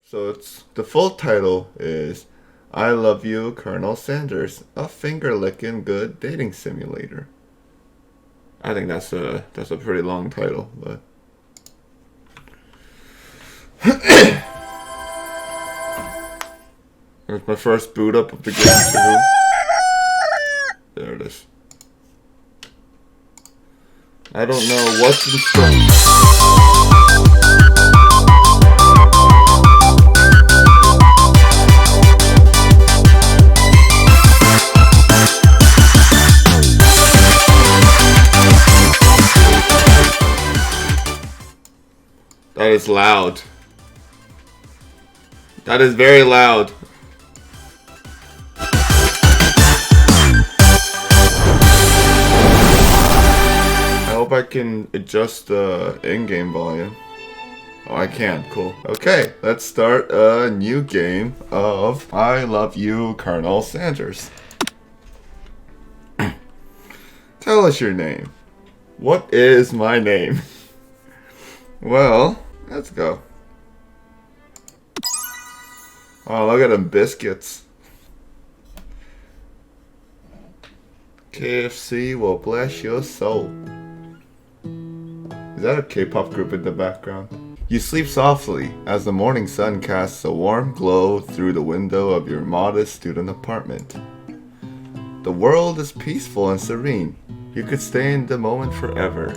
So it's the full title is I Love You, Colonel Sanders, a finger-licking good dating simulator. I think that's a pretty long title, but it's my first boot up of the game too. There it is. I don't know what's in store. That is loud. That is very loud. I hope I can adjust the in-game volume. Oh, I can. Cool. Okay, let's start a new game of I Love You, Colonel Sanders. Tell us your name. What is my name? Well, let's go. Oh, look at them biscuits. KFC will bless your soul. Is that a K-pop group in the background? You sleep softly as the morning sun casts a warm glow through the window of your modest student apartment. The world is peaceful and serene. You could stay in the moment forever.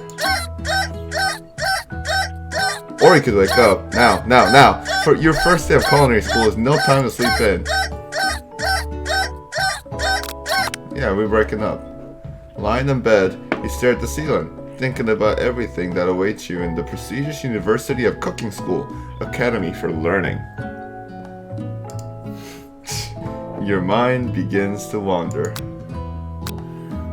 Or you could wake up now. For your first day of culinary school is no time to sleep in. Yeah, we're breaking up. Lying in bed, you stare at the ceiling, thinking about everything that awaits you in the prestigious University of Cooking School Academy for Learning. Your mind begins to wander.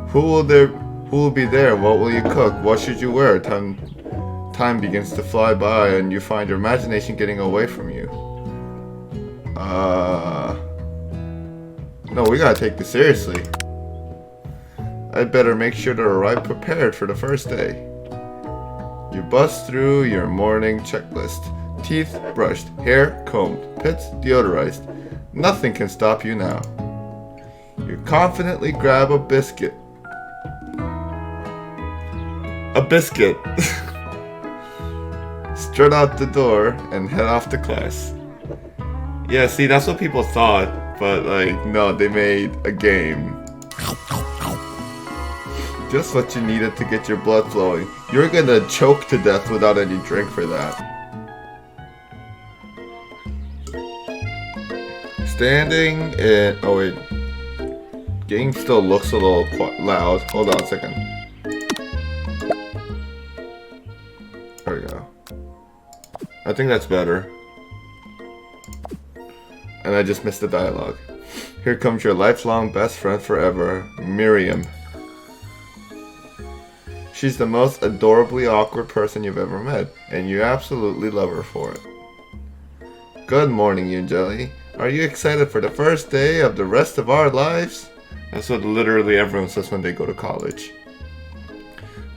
Who will be there? What will you cook? What should you wear? Time begins to fly by and you find your imagination getting away from you. No, we gotta take this seriously. I'd better make sure to arrive prepared for the first day. You bust through your morning checklist. Teeth brushed, hair combed, pits deodorized. Nothing can stop you now. You confidently grab a biscuit. A biscuit. Strut out the door and head off to class. Yeah, see, that's what people thought, but no, they made a game. Just what you needed to get your blood flowing. You're gonna choke to death without any drink for that. Standing in... Oh wait. Game still looks a little loud. Hold on a second. There we go. I think that's better. And I just missed the dialogue. Here comes your lifelong best friend forever, Miriam. She's the most adorably awkward person you've ever met, and you absolutely love her for it. Good morning, you jelly. Are you excited for the first day of the rest of our lives? That's what literally everyone says when they go to college.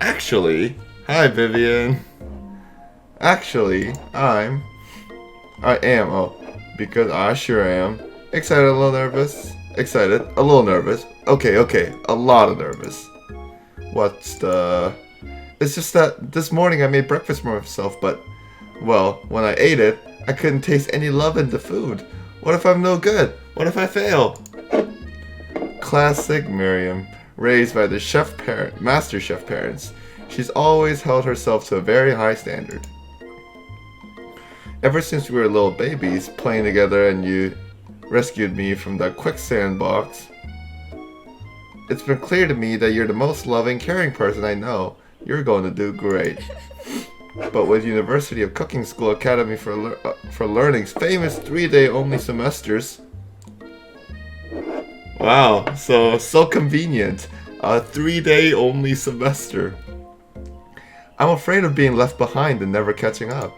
Actually, hi Vivian. Actually, I am, because I sure am. Excited, a little nervous. Excited, a little nervous. Okay, a lot of nervous. It's just that this morning I made breakfast for myself, but, well, when I ate it, I couldn't taste any love in the food. What if I'm no good? What if I fail? Classic Miriam, raised by the master chef parents. She's always held herself to a very high standard. Ever since we were little babies, playing together and you rescued me from that quicksand box, it's been clear to me that you're the most loving, caring person I know. You're going to do great. But with University of Cooking School Academy for Learning's famous 3-day only semesters... Wow, so convenient. A 3-day only semester. I'm afraid of being left behind and never catching up.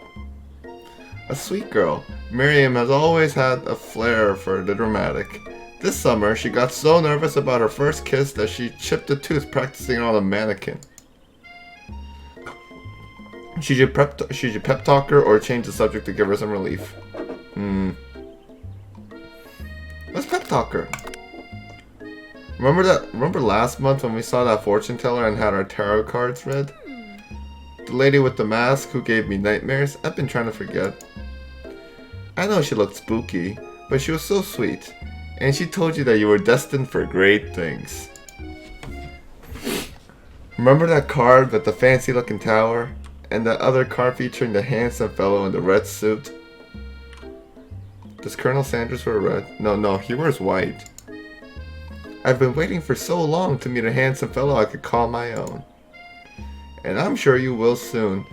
A sweet girl, Miriam has always had a flair for the dramatic. This summer, she got so nervous about her first kiss that she chipped a tooth practicing on a mannequin. Should you pep talk her or change the subject to give her some relief? Let's pep talk her. Remember last month when we saw that fortune teller and had our tarot cards read? The lady with the mask who gave me nightmares? I've been trying to forget. I know she looked spooky, but she was so sweet. And she told you that you were destined for great things. Remember that card with the fancy looking tower? And that other card featuring the handsome fellow in the red suit? Does Colonel Sanders wear red? No, he wears white. I've been waiting for so long to meet a handsome fellow I could call my own. And I'm sure you will soon.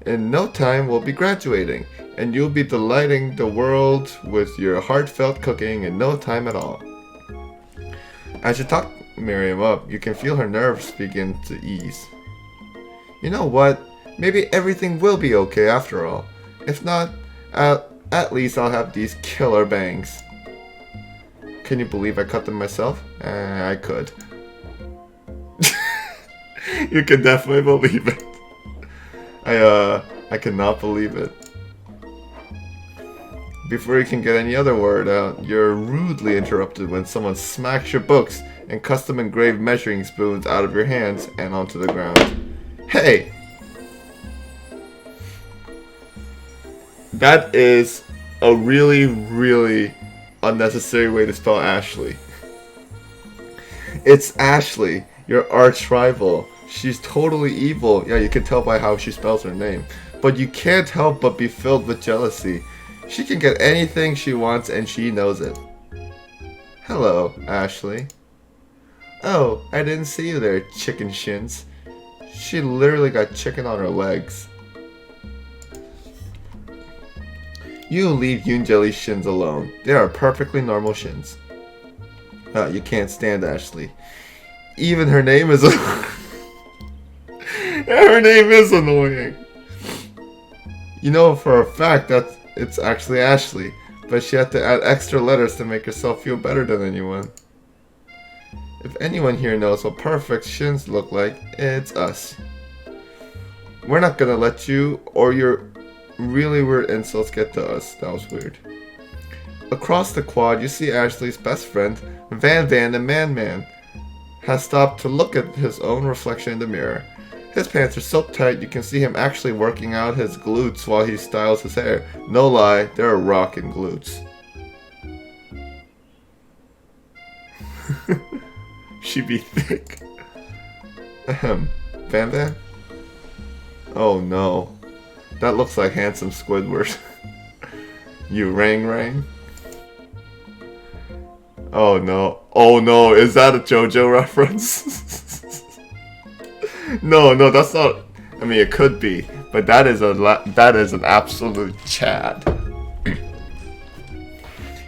In no time we'll be graduating, and you'll be delighting the world with your heartfelt cooking in no time at all. As you talk Miriam up, you can feel her nerves begin to ease. You know what? Maybe everything will be okay after all. If not, at least I'll have these killer bangs. Can you believe I cut them myself? I could. You can definitely believe it. I cannot believe it. Before you can get any other word out, you're rudely interrupted when someone smacks your books and custom engraved measuring spoons out of your hands and onto the ground. Hey! That is a really, really unnecessary way to spell Ashley. It's Ashley, your arch rival. She's totally evil. Yeah, you can tell by how she spells her name. But you can't help but be filled with jealousy. She can get anything she wants and she knows it. Hello, Ashley. Oh, I didn't see you there, chicken shins. She literally got chicken on her legs. You leave Yoon Jelly's shins alone. They are perfectly normal shins. You can't stand Ashley. Even her name is her name is annoying. You know for a fact that it's actually Ashley, but she had to add extra letters to make herself feel better than anyone. If anyone here knows what perfect shins look like, it's us. We're not gonna let you or your really weird insults get to us. That was weird. Across the quad, you see Ashley's best friend, Van Van the Man Man, has stopped to look at his own reflection in the mirror. His pants are so tight you can see him actually working out his glutes while he styles his hair. No lie, they're rockin' glutes. She be thick. Ahem. Van Van? Oh no. That looks like handsome Squidward. You rang rang? Oh no. Oh no, is that a JoJo reference? No, that's not. I mean, it could be, but that is an absolute Chad.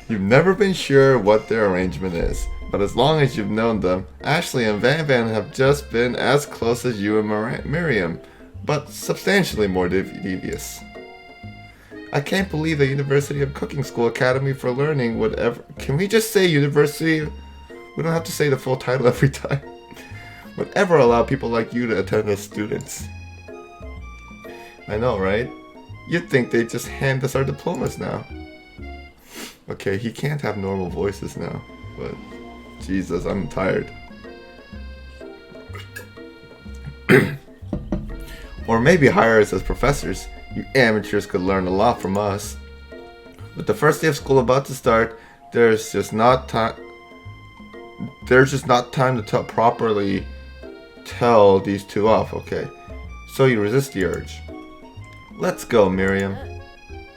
You've never been sure what their arrangement is, but as long as you've known them, Ashley and Van Van have just been as close as you and Miriam, but substantially more devious. I can't believe the University of Cooking School Academy for Learning would ever. Can we just say university? We don't have to say the full title every time. Would ever allow people like you to attend as students. I know, right? You'd think they'd just hand us our diplomas now. Okay, he can't have normal voices now, but Jesus, I'm tired. Or maybe hire us as professors. You amateurs could learn a lot from us. With the first day of school about to start, there's just not time to properly tell these two off, okay? So you resist the urge. Let's go, Miriam.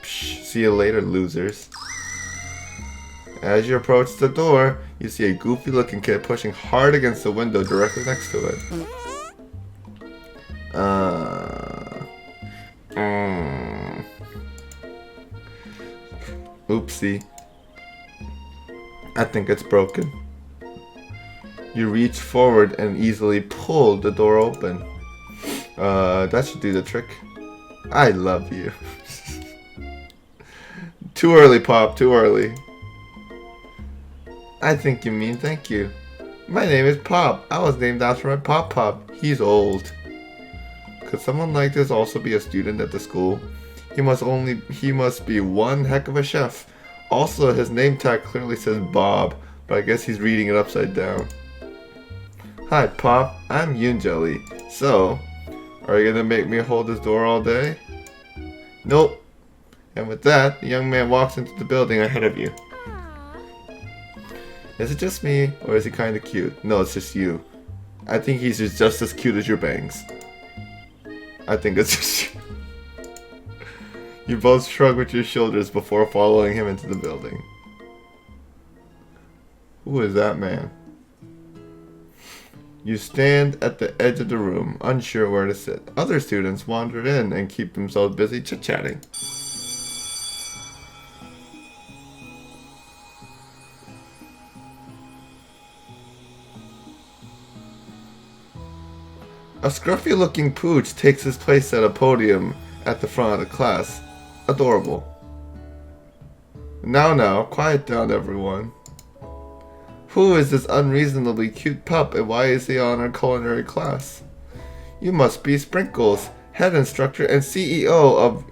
Psh, see you later, losers. As you approach the door, you see a goofy-looking kid pushing hard against the window directly next to it. Oopsie. I think it's broken. You reach forward and easily pull the door open. That should do the trick. I love you. Too early, Pop, too early. I think you mean thank you. My name is Pop. I was named after my Pop. He's old. Could someone like this also be a student at the school? He must be one heck of a chef. Also, his name tag clearly says Bob, but I guess he's reading it upside down. Hi, Pop. I'm Yoon Jelly. So, are you gonna make me hold this door all day? Nope. And with that, the young man walks into the building ahead of you. Is it just me, or is he kinda cute? No, it's just you. I think he's just as cute as your bangs. I think it's just you. You both shrug with your shoulders before following him into the building. Who is that man? You stand at the edge of the room, unsure where to sit. Other students wander in and keep themselves busy chit-chatting. A scruffy-looking pooch takes his place at a podium at the front of the class. Adorable. Now, quiet down, everyone. Who is this unreasonably cute pup, and why is he on our culinary class? You must be Sprinkles, head instructor and CEO of...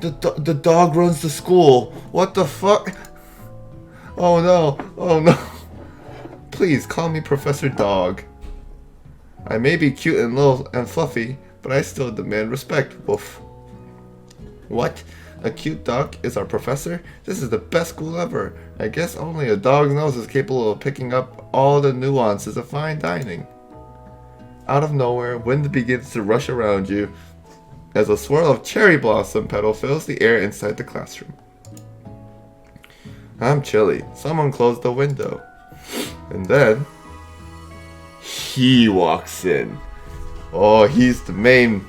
The dog runs the school. What the fuck? Oh no. Please, call me Professor Dog. I may be cute and little and fluffy, but I still demand respect, woof. What? A cute dog is our professor? This is the best school ever. I guess only a dog's nose is capable of picking up all the nuances of fine dining. Out of nowhere, wind begins to rush around you as a swirl of cherry blossom petal fills the air inside the classroom. I'm chilly. Someone closed the window. And then he walks in. Oh, he's the main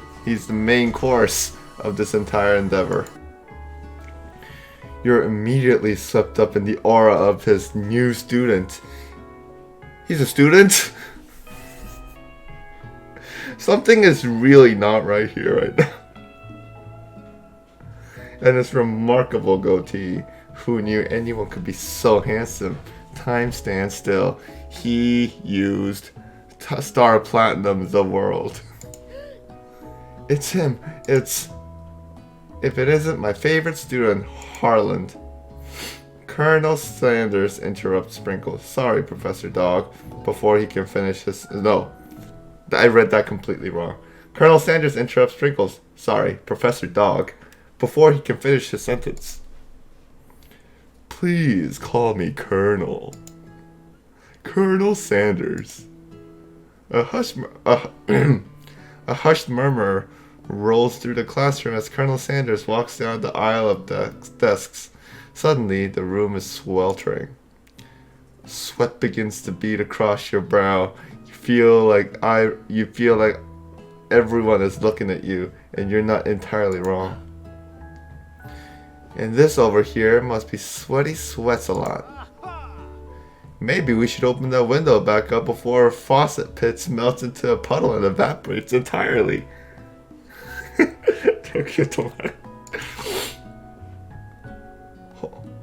course of this entire endeavor. You're immediately swept up in the aura of his new student. He's a student? Something is really not right here right now. And this remarkable goatee. Who knew anyone could be so handsome? Time stands still. He used Star Platinum the world. It's him. If it isn't my favorite student, Harland. Colonel Sanders interrupts Sprinkles. Sorry, Professor Dog. Before he can finish his... No. I read that completely wrong. Colonel Sanders interrupts Sprinkles. Sorry, Professor Dog. Before he can finish his sentence. Please call me Colonel. Colonel Sanders. A hushed murmur rolls through the classroom as Colonel Sanders walks down the aisle of desks. Suddenly, the room is sweltering. Sweat begins to bead across your brow. You feel like everyone is looking at you, and you're not entirely wrong. And this over here must be sweaty sweats a lot. Maybe we should open that window back up before our faucet pits melts into a puddle and evaporates entirely.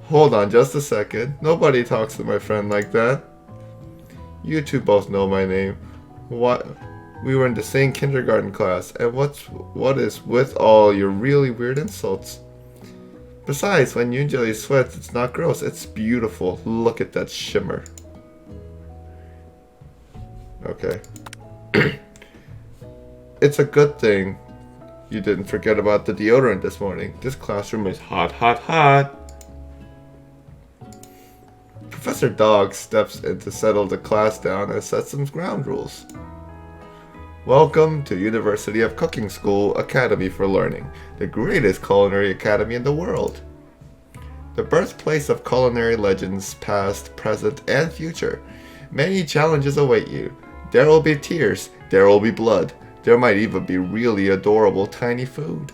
Hold on just a second. Nobody talks to my friend like that. You two both know my name. What? We were in the same kindergarten class. And what is with all your really weird insults? Besides, when Yoon sweats, it's not gross. It's beautiful. Look at that shimmer. Okay. It's a good thing you didn't forget about the deodorant this morning. This classroom is hot, hot, hot. Professor Dog steps in to settle the class down and set some ground rules. Welcome to University of Cooking School Academy for Learning, the greatest culinary academy in the world. The birthplace of culinary legends past, present, and future. Many challenges await you. There will be tears, there will be blood, there might even be really adorable tiny food.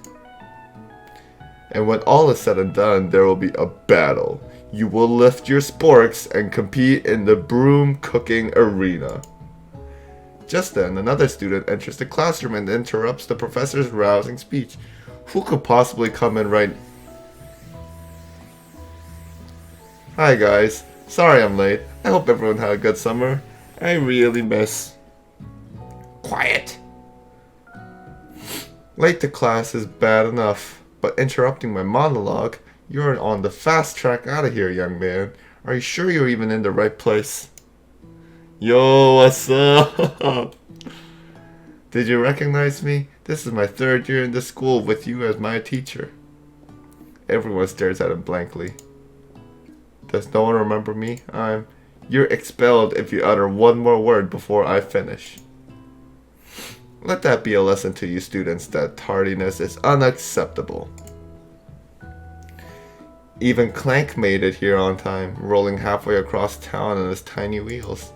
And when all is said and done, there will be a battle. You will lift your sporks and compete in the broom cooking arena. Just then, another student enters the classroom and interrupts the professor's rousing speech. Who could possibly come in right... Hi guys, sorry I'm late. I hope everyone had a good summer. I really miss... Quiet! Late to class is bad enough, but interrupting my monologue. You're on the fast track out of here, young man. Are you sure you're even in the right place? Yo, what's up? Did you recognize me? This is my 3rd year in this school with you as my teacher. Everyone stares at him blankly. Does no one remember me? You're expelled if you utter one more word before I finish. Let that be a lesson to you students that tardiness is unacceptable. Even Clank made it here on time, rolling halfway across town on his tiny wheels.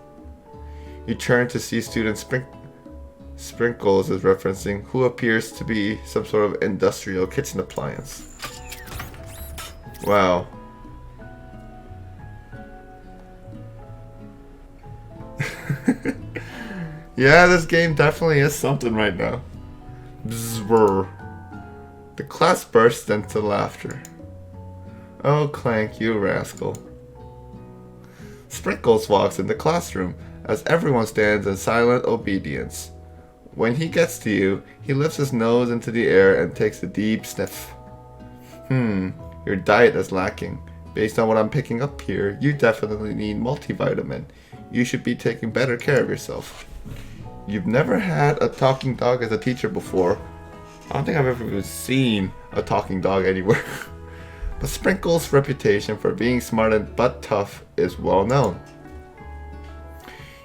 You turn to see student Sprinkles is referencing who appears to be some sort of industrial kitchen appliance. Wow. Yeah, this game definitely is something right now. Bzzz. The class bursts into laughter. Oh, Clank, you rascal. Sprinkles walks in the classroom as everyone stands in silent obedience. When he gets to you, he lifts his nose into the air and takes a deep sniff. Your diet is lacking. Based on what I'm picking up here, you definitely need multivitamin. You should be taking better care of yourself. You've never had a talking dog as a teacher before. I don't think I've ever even seen a talking dog anywhere. But Sprinkles' reputation for being smart but tough is well known.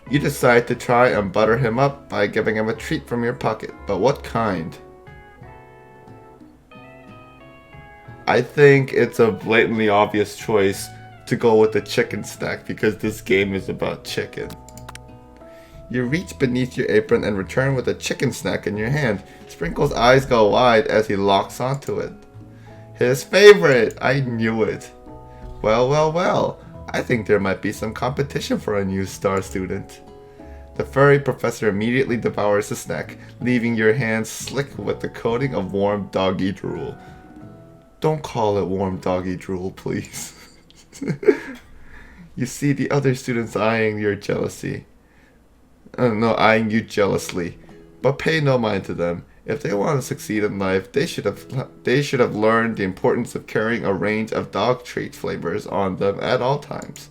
You decide to try and butter him up by giving him a treat from your pocket, but what kind? I think it's a blatantly obvious choice to go with the chicken snack because this game is about chicken. You reach beneath your apron and return with a chicken snack in your hand. Sprinkles' eyes go wide as he locks onto it. His favorite! I knew it. Well. I think there might be some competition for a new star student. The furry professor immediately devours the snack, leaving your hands slick with the coating of warm doggy drool. Don't call it warm doggy drool, please. You see the other students eyeing you jealously. But pay no mind to them. If they want to succeed in life, they should have learned the importance of carrying a range of dog treat flavors on them at all times.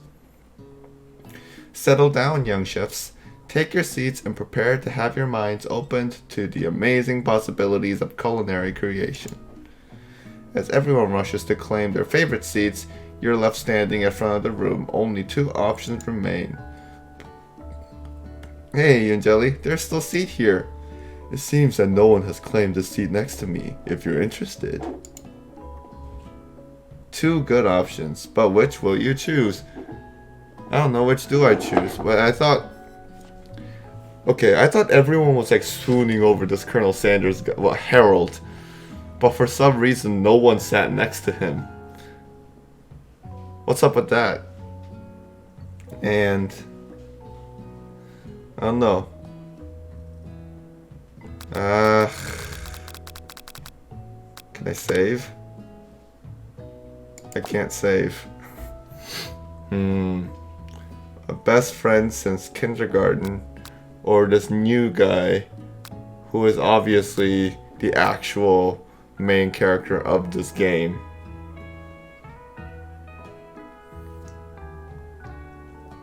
Settle down, young chefs. Take your seats and prepare to have your minds opened to the amazing possibilities of culinary creation. As everyone rushes to claim their favorite seats, you're left standing in front of the room. Only 2 options remain. Hey, Angeli, there's still a seat here. It seems that no one has claimed the seat next to me, if you're interested. 2 good options, but which will you choose? I don't know, which do I choose? But I thought everyone was like swooning over this Colonel Sanders guy, well, Harold. But for some reason, no one sat next to him. What's up with that? And I don't know. Can I save? I can't save. A best friend since kindergarten, or this new guy who is obviously the actual main character of this game.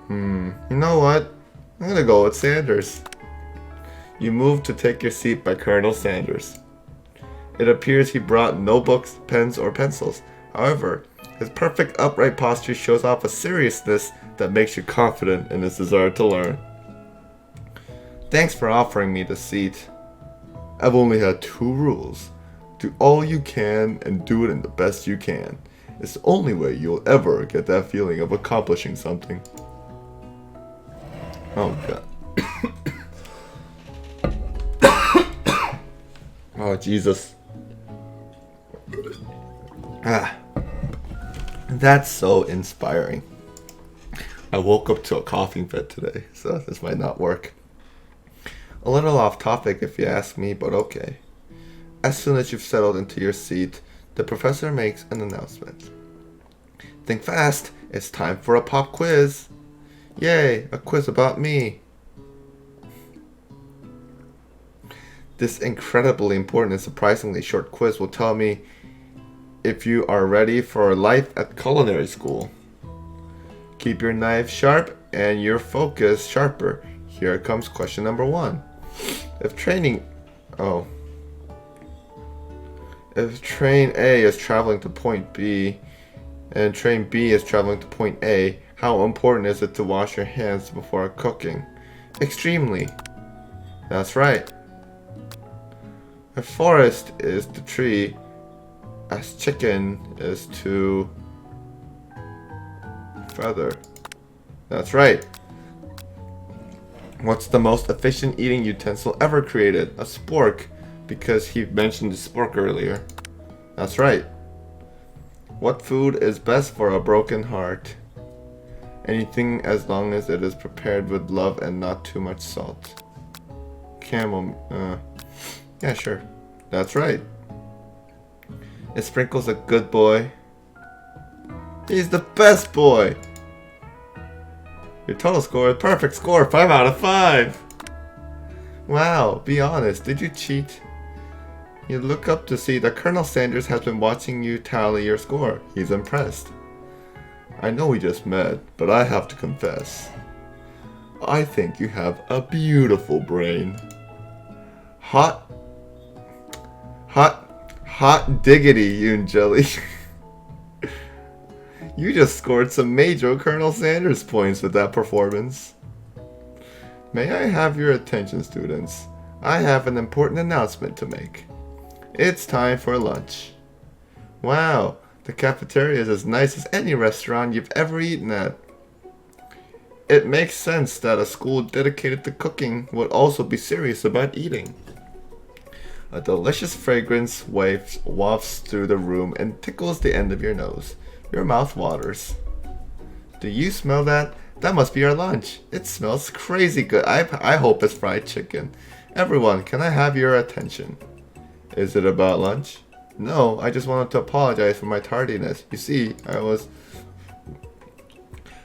You know what? I'm gonna go with Sanders. You move to take your seat by Colonel Sanders. It appears he brought no books, pens, or pencils. However, his perfect upright posture shows off a seriousness that makes you confident in his desire to learn. Thanks for offering me the seat. I've only had 2 rules. Do all you can and do it in the best you can. It's the only way you'll ever get that feeling of accomplishing something. Oh god. Oh Jesus. That's so inspiring. I woke up to a coughing fit today, so this might not work. A little off topic if you ask me, but okay. As soon as you've settled into your seat, the professor makes an announcement. Think fast, it's time for a pop quiz. Yay, a quiz about me. This incredibly important and surprisingly short quiz will tell me if you are ready for life at culinary school. Keep your knife sharp and your focus sharper. Here comes question number 1. If train A is traveling to point B and train B is traveling to point A, how important is it to wash your hands before cooking? Extremely. That's right. A forest is the tree, as chicken is to feather. That's right. What's the most efficient eating utensil ever created? A spork, because he mentioned the spork earlier. That's right. What food is best for a broken heart? Anything as long as it is prepared with love and not too much salt. Yeah, sure. That's right. Is Sprinkles a good boy? He's the best boy! Your total score is perfect score, 5 out of 5! Wow, be honest, did you cheat? You look up to see that Colonel Sanders has been watching you tally your score. He's impressed. I know we just met, but I have to confess. I think you have a beautiful brain. Hot diggity, Yoon Jelly. You just scored some major Colonel Sanders points with that performance. May I have your attention, students? I have an important announcement to make. It's time for lunch. Wow, the cafeteria is as nice as any restaurant you've ever eaten at. It makes sense that a school dedicated to cooking would also be serious about eating. A delicious fragrance wafts through the room and tickles the end of your nose. Your mouth waters. Do you smell that? That must be our lunch. It smells crazy good. I hope it's fried chicken. Everyone, can I have your attention? Is it about lunch? No, I just wanted to apologize for my tardiness. You see, I was...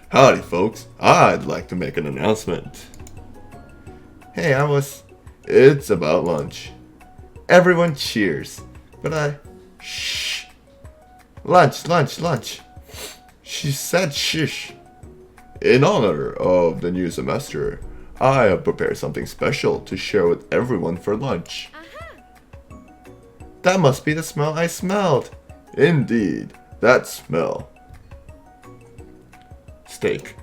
Howdy, folks. I'd like to make an announcement. Hey, It's about lunch. Everyone cheers. But Shh. Lunch. She said shish. In honor of the new semester, I have prepared something special to share with everyone for lunch. That must be the smell I smelled. Indeed, that smell. Steak.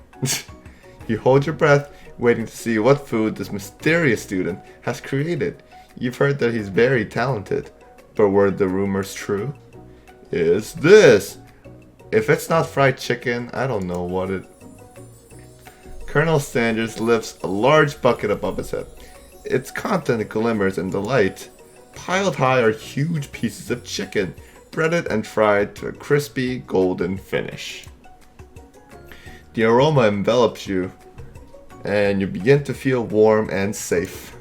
You hold your breath, waiting to see what food this mysterious student has created. You've heard that he's very talented, but were the rumors true? Is this? If it's not fried chicken, I don't know what it... Colonel Sanders lifts a large bucket above his head. Its content glimmers in the light. Piled high are huge pieces of chicken, breaded and fried to a crispy golden finish. The aroma envelops you, and you begin to feel warm and safe.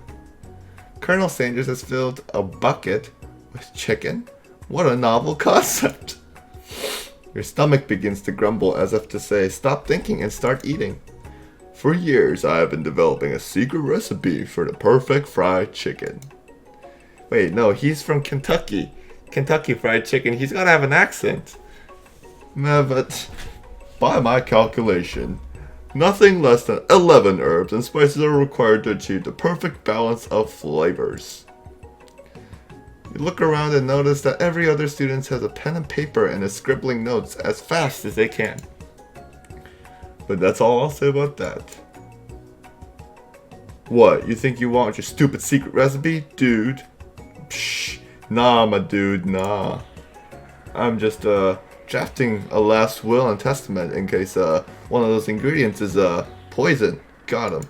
Colonel Sanders has filled a bucket with chicken? What a novel concept! Your stomach begins to grumble as if to say, stop thinking and start eating. For years, I have been developing a secret recipe for the perfect fried chicken. Wait, no, he's from Kentucky. Kentucky Fried Chicken. He's gotta have an accent. Nah, but by my calculation, nothing less than 11 herbs and spices are required to achieve the perfect balance of flavors. You look around and notice that every other student has a pen and paper and is scribbling notes as fast as they can. But that's all I'll say about that. What, you think you want your stupid secret recipe, dude? Psh, nah, my dude, nah. I'm just drafting a last will and testament in case one of those ingredients is poison. Got him.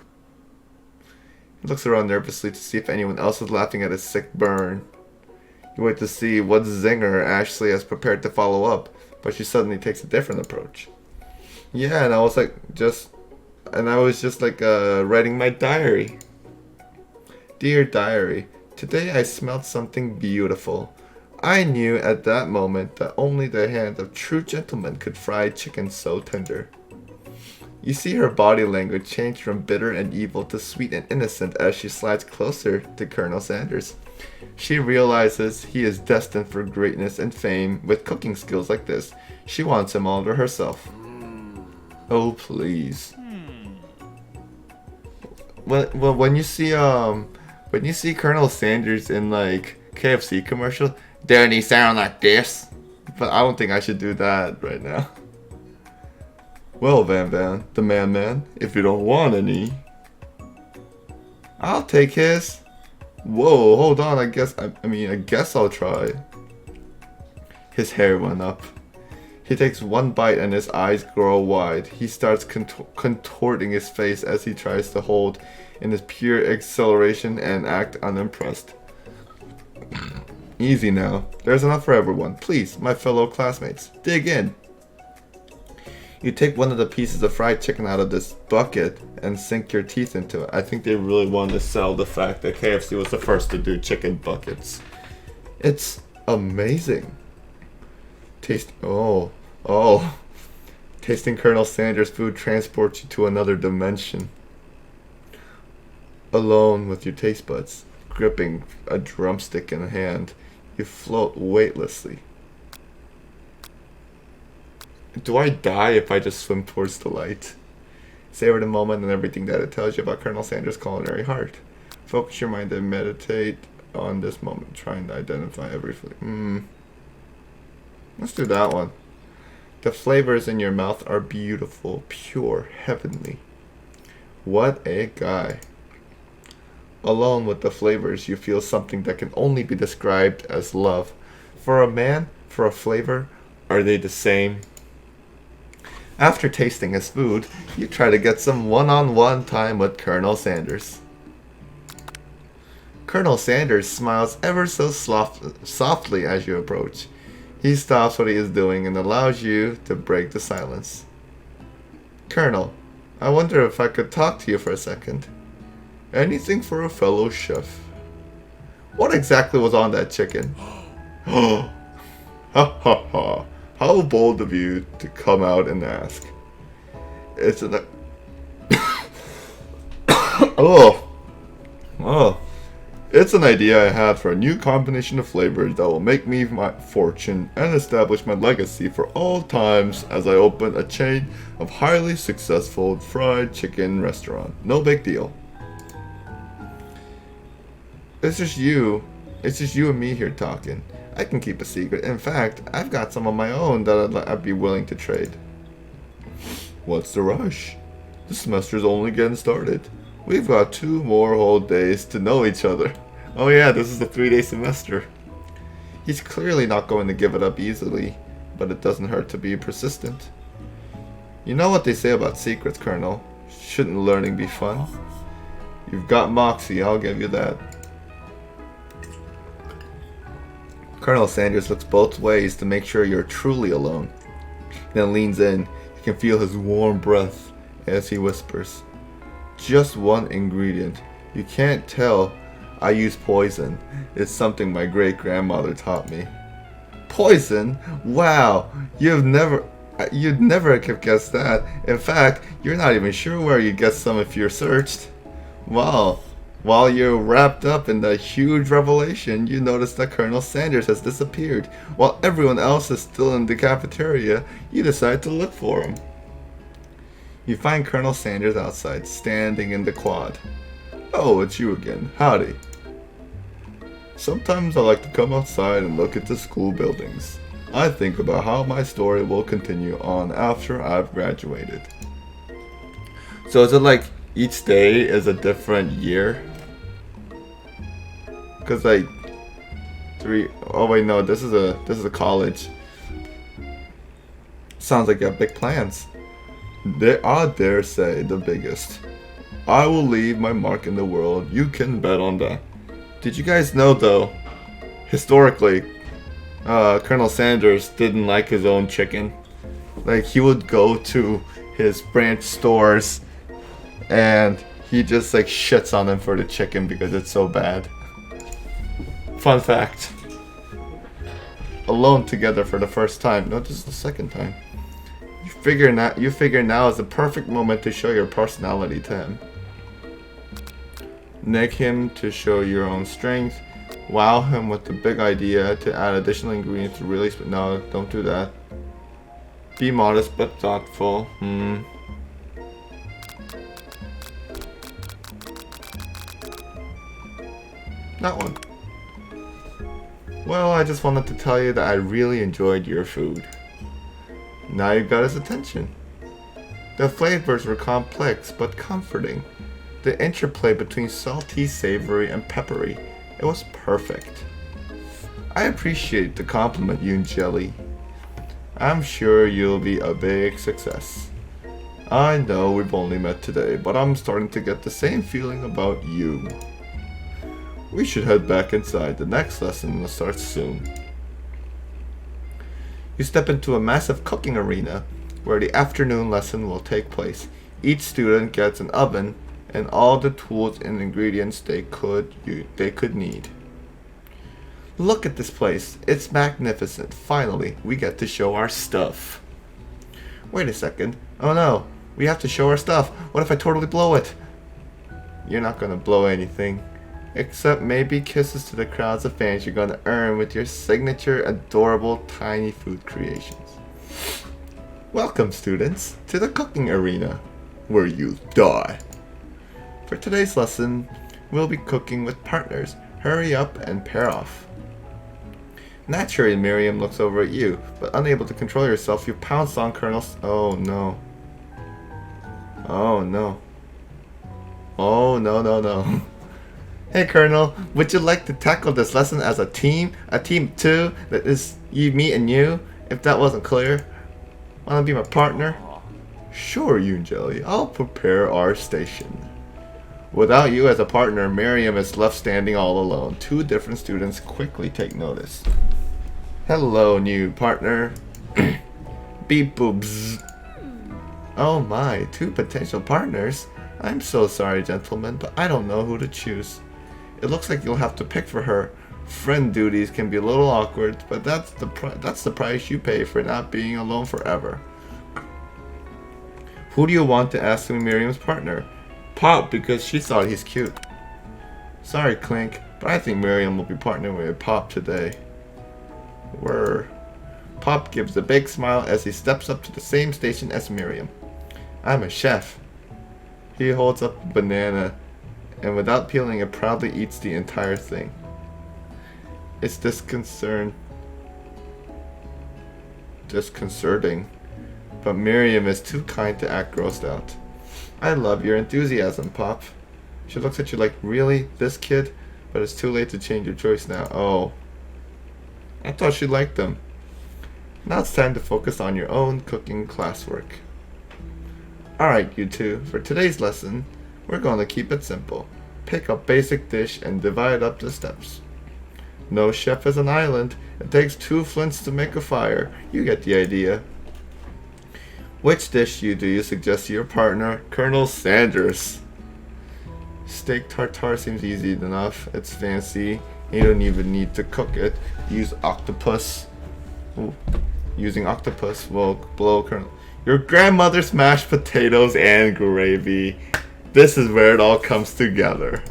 He looks around nervously to see if anyone else is laughing at his sick burn. You wait to see what zinger Ashley has prepared to follow up, but she suddenly takes a different approach. Yeah, and I was just writing my diary. Dear diary, today I smelled something beautiful. I knew at that moment that only the hand of true gentleman could fry chicken so tender. You see her body language change from bitter and evil to sweet and innocent as she slides closer to Colonel Sanders. She realizes he is destined for greatness and fame with cooking skills like this. She wants him all to herself. Oh, please. Well, when you see Colonel Sanders in like KFC commercial, don't he sound like this? But I don't think I should do that right now. Well, Van Van, the man, if you don't want any, I'll take his. Whoa, hold on, I guess I'll try. His hair went up. He takes one bite and his eyes grow wide. He starts contorting his face as he tries to hold in his pure exhilaration and act unimpressed. Easy now. There's enough for everyone. Please, my fellow classmates, dig in. You take one of the pieces of fried chicken out of this bucket and sink your teeth into it. I think they really wanted to sell the fact that KFC was the first to do chicken buckets. It's amazing. Tasting Colonel Sanders' food transports you to another dimension. Alone with your taste buds, gripping a drumstick in hand, you float weightlessly. Do I die if I just swim towards the light? Savor the moment and everything that it tells you about Colonel Sanders' culinary heart. Focus your mind and meditate on this moment, trying to identify every flavor. Let's do that one. The flavors in your mouth are beautiful, pure, heavenly. What a guy. Alone with the flavors, you feel something that can only be described as love. For a man, for a flavor, are they the same? After tasting his food, you try to get some one-on-one time with Colonel Sanders. Colonel Sanders smiles ever so softly as you approach. He stops what he is doing and allows you to break the silence. Colonel, I wonder if I could talk to you for a second. Anything for a fellow chef. What exactly was on that chicken? Ha ha ha. How bold of you to come out and ask. It's an... It's an idea I had for a new combination of flavors that will make me my fortune and establish my legacy for all times as I open a chain of highly successful fried chicken restaurant. No big deal. It's just you and me here talking. I can keep a secret. In fact, I've got some of my own that I'd be willing to trade. What's the rush? The semester's only getting started. We've got 2 more whole days to know each other. Oh yeah, this is a 3-day semester. He's clearly not going to give it up easily, but it doesn't hurt to be persistent. You know what they say about secrets, Colonel. Shouldn't learning be fun? You've got moxie, I'll give you that. Colonel Sanders looks both ways to make sure you're truly alone. He then leans in. You can feel his warm breath as he whispers. Just one ingredient. You can't tell I use poison. It's something my great-grandmother taught me. Poison? Wow! You'd never have guessed that. In fact, you're not even sure where you'd get some if you're searched. Wow. While you're wrapped up in the huge revelation, you notice that Colonel Sanders has disappeared. While everyone else is still in the cafeteria, you decide to look for him. You find Colonel Sanders outside, standing in the quad. Oh, it's you again. Howdy. Sometimes I like to come outside and look at the school buildings. I think about how my story will continue on after I've graduated. So is it like each day is a different year? Cause like this is a college. Sounds like you have big plans. I dare say the biggest. I will leave my mark in the world. You can bet on that. Did you guys know though, historically, Colonel Sanders didn't like his own chicken. Like he would go to his branch stores and he just like shits on them for the chicken because it's so bad. Fun fact. Alone together for the first time. No, this is the second time. You figure now is the perfect moment to show your personality to him. Neg him to show your own strength. Wow him with the big idea to add additional ingredients to really no, don't do that. Be modest but thoughtful. That one. Well, I just wanted to tell you that I really enjoyed your food. Now you've got his attention. The flavors were complex but comforting. The interplay between salty, savory, and peppery. It was perfect. I appreciate the compliment, Yoon Jelly. I'm sure you'll be a big success. I know we've only met today, but I'm starting to get the same feeling about you. We should head back inside. The next lesson will start soon. You step into a massive cooking arena where the afternoon lesson will take place. Each student gets an oven and all the tools and ingredients they could need. Look at this place. It's magnificent. Finally, we get to show our stuff. Wait a second. Oh no, we have to show our stuff. What if I totally blow it? You're not gonna blow anything. Except maybe kisses to the crowds of fans you're gonna earn with your signature adorable tiny food creations. Welcome, students, to the cooking arena, where you die. For today's lesson, we'll be cooking with partners. Hurry up and pair off. Naturally, Miriam looks over at you, but unable to control yourself, you pounce on Colonel's. Oh no. Oh no. Oh no no no. Hey Colonel, would you like to tackle this lesson as a team? A team two, that is you, me, and you, if that wasn't clear? Wanna be my partner? Sure, Yoon Jelly, I'll prepare our station. Without you as a partner, Miriam is left standing all alone. Two different students quickly take notice. Hello, new partner. Beep boobs. Oh my, two potential partners? I'm so sorry, gentlemen, but I don't know who to choose. It looks like you'll have to pick for her. Friend duties can be a little awkward, but that's the price you pay for not being alone forever. Who do you want to ask to be Miriam's partner? Pop, because she thought he's cute. Sorry, Clink, but I think Miriam will be partnering with Pop today. Pop gives a big smile as he steps up to the same station as Miriam. I'm a chef. He holds up a banana, and without peeling it, proudly eats the entire thing. It's disconcerting, but Miriam is too kind to act grossed out. I love your enthusiasm, Pop. She looks at you like, really? This kid? But it's too late to change your choice now. Oh. I thought she liked them. Now it's time to focus on your own cooking classwork. Alright, you two, for today's lesson, we're going to keep it simple. Pick a basic dish and divide up the steps. No chef is an island. It takes 2 flints to make a fire. You get the idea. Which dish do you suggest to your partner, Colonel Sanders? Steak tartare seems easy enough. It's fancy. You don't even need to cook it. Use octopus. Ooh. Using octopus will blow Colonel. Your grandmother's mashed potatoes and gravy. This is where it all comes together.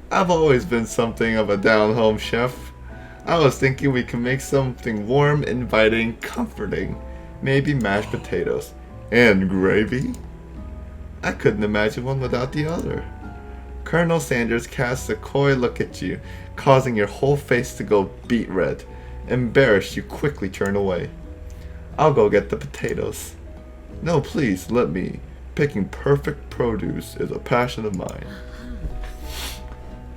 I've always been something of a down-home chef. I was thinking we can make something warm, inviting, comforting. Maybe mashed potatoes. And gravy? I couldn't imagine one without the other. Colonel Sanders casts a coy look at you, causing your whole face to go beet red. Embarrassed, you quickly turn away. I'll go get the potatoes. No, please, let me. Picking perfect produce is a passion of mine.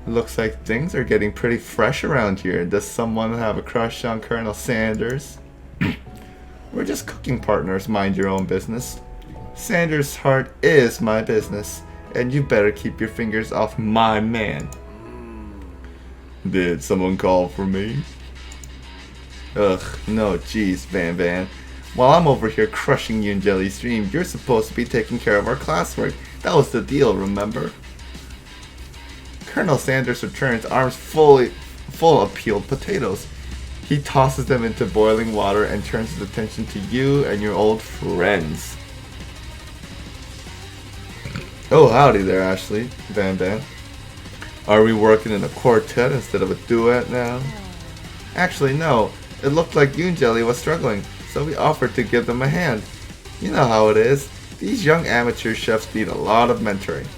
Looks like things are getting pretty fresh around here. Does someone have a crush on Colonel Sanders? We're just cooking partners, mind your own business. Sanders' heart is my business, and you better keep your fingers off my man. Did someone call for me? Ugh, no, jeez, Van Van. While I'm over here crushing you in Jelly's dream, you're supposed to be taking care of our classwork. That was the deal, remember? Colonel Sanders returns, arms full of peeled potatoes. He tosses them into boiling water and turns his attention to you and your old friends. Oh, howdy there, Ashley, Van Van. Are we working in a quartet instead of a duet now? Actually, no. It looked like Yoon Jelly was struggling, so we offered to give them a hand. You know how it is. These young amateur chefs need a lot of mentoring.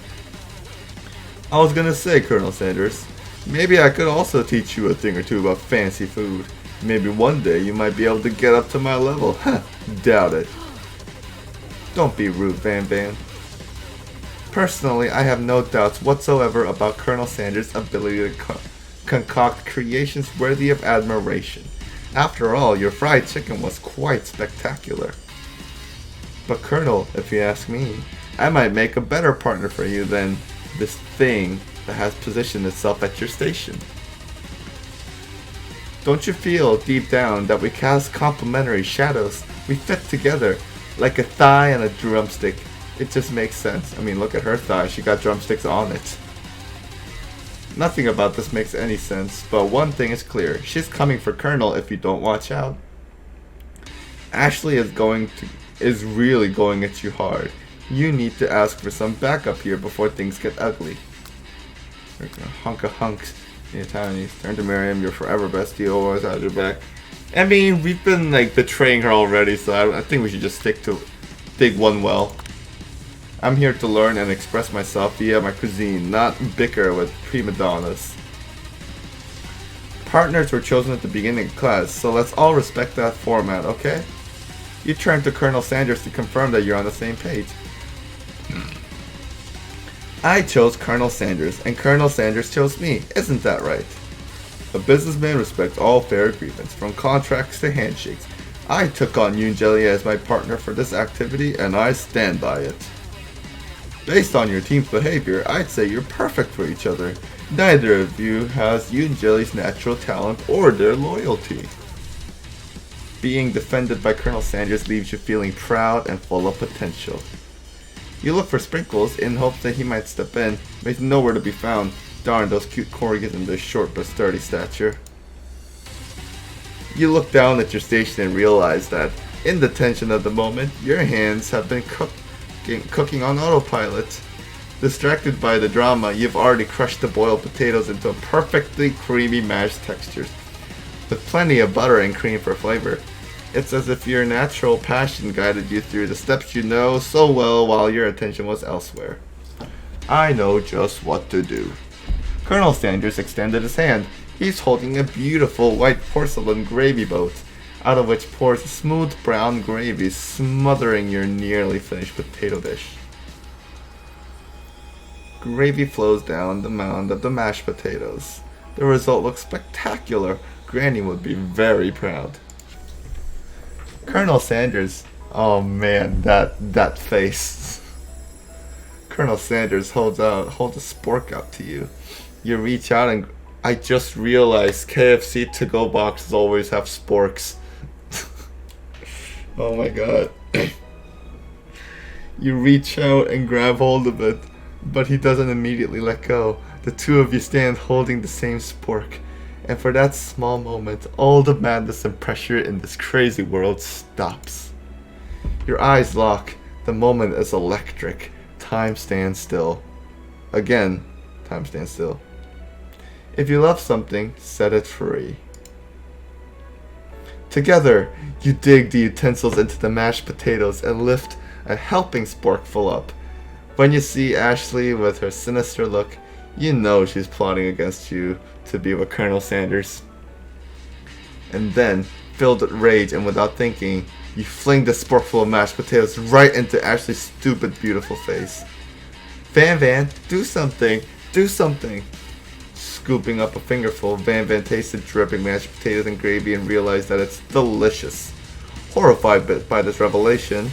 I was gonna say, Colonel Sanders, maybe I could also teach you a thing or two about fancy food. Maybe one day you might be able to get up to my level. Doubt it. Don't be rude, Van Van. Personally, I have no doubts whatsoever about Colonel Sanders' ability to concoct creations worthy of admiration. After all, your fried chicken was quite spectacular. But Colonel, if you ask me, I might make a better partner for you than this thing that has positioned itself at your station. Don't you feel deep down that we cast complementary shadows? We fit together like a thigh and a drumstick. It just makes sense. I mean, look at her thigh. She got drumsticks on it. Nothing about this makes any sense, but one thing is clear. She's coming for Colonel if you don't watch out. Ashley is really going at you hard. You need to ask for some backup here before things get ugly. Hunk of hunks. The Italians turn to Miriam. Your forever bestie always has your back. I mean, we've been like betraying her already, so I think we should just stick to dig one well. I'm here to learn and express myself via my cuisine, not bicker with prima donnas. Partners were chosen at the beginning of class, so let's all respect that format, okay? You turn to Colonel Sanders to confirm that you're on the same page. I chose Colonel Sanders, and Colonel Sanders chose me. Isn't that right? A businessman respects all fair agreements, from contracts to handshakes. I took on Yoon Jelly as my partner for this activity, and I stand by it. Based on your team's behavior, I'd say you're perfect for each other. Neither of you has Yoon Jelly's natural talent or their loyalty. Being defended by Colonel Sanders leaves you feeling proud and full of potential. You look for Sprinkles in hopes that he might step in, but he's nowhere to be found. Darn those cute corgis and their short but sturdy stature. You look down at your station and realize that, in the tension of the moment, your hands have been cooking on autopilot. Distracted by the drama, you've already crushed the boiled potatoes into a perfectly creamy mashed texture, with plenty of butter and cream for flavor. It's as if your natural passion guided you through the steps you know so well while your attention was elsewhere. I know just what to do. Colonel Sanders extended his hand. He's holding a beautiful white porcelain gravy boat, out of which pours smooth brown gravy, smothering your nearly finished potato dish. Gravy flows down the mound of the mashed potatoes. The result looks spectacular. Granny would be very proud. Colonel Sanders, oh man, that face. Colonel Sanders holds a spork out to you. You reach out and I just realized KFC to-go boxes always have sporks. Oh my god. You reach out and grab hold of it, but he doesn't immediately let go. The two of you stand holding the same spork, and for that small moment, all the madness and pressure in this crazy world stops. Your eyes lock. The moment is electric. Time stands still. Again, time stands still. If you love something, set it free. Together, you dig the utensils into the mashed potatoes and lift a helping sporkful up. When you see Ashley with her sinister look, you know she's plotting against you to be with Colonel Sanders. And then, filled with rage and without thinking, you fling the sporkful of mashed potatoes right into Ashley's stupid, beautiful face. Van Van, do something! Do something! Scooping up a fingerful, Van Van tasted dripping mashed potatoes and gravy and realized that it's delicious. Horrified by this revelation,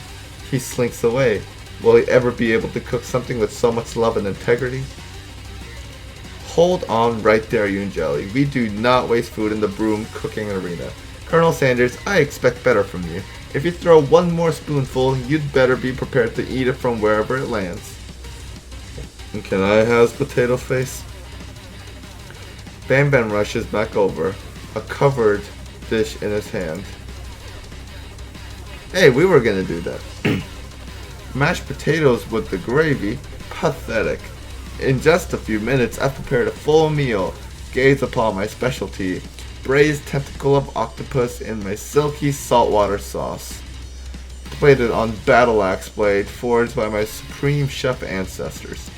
he slinks away. Will he ever be able to cook something with so much love and integrity? Hold on right there, Yoon Jelly. We do not waste food in the broom cooking arena. Colonel Sanders, I expect better from you. If you throw one more spoonful, you'd better be prepared to eat it from wherever it lands. And can I have potato face? Bam Bam rushes back over, a covered dish in his hand. Hey, we were gonna do that. Mashed potatoes with the gravy? Pathetic. In just a few minutes, I've prepared a full meal. Gaze upon my specialty, braised tentacle of octopus in my silky saltwater sauce. Plated on battle axe blade, forged by my supreme chef ancestors.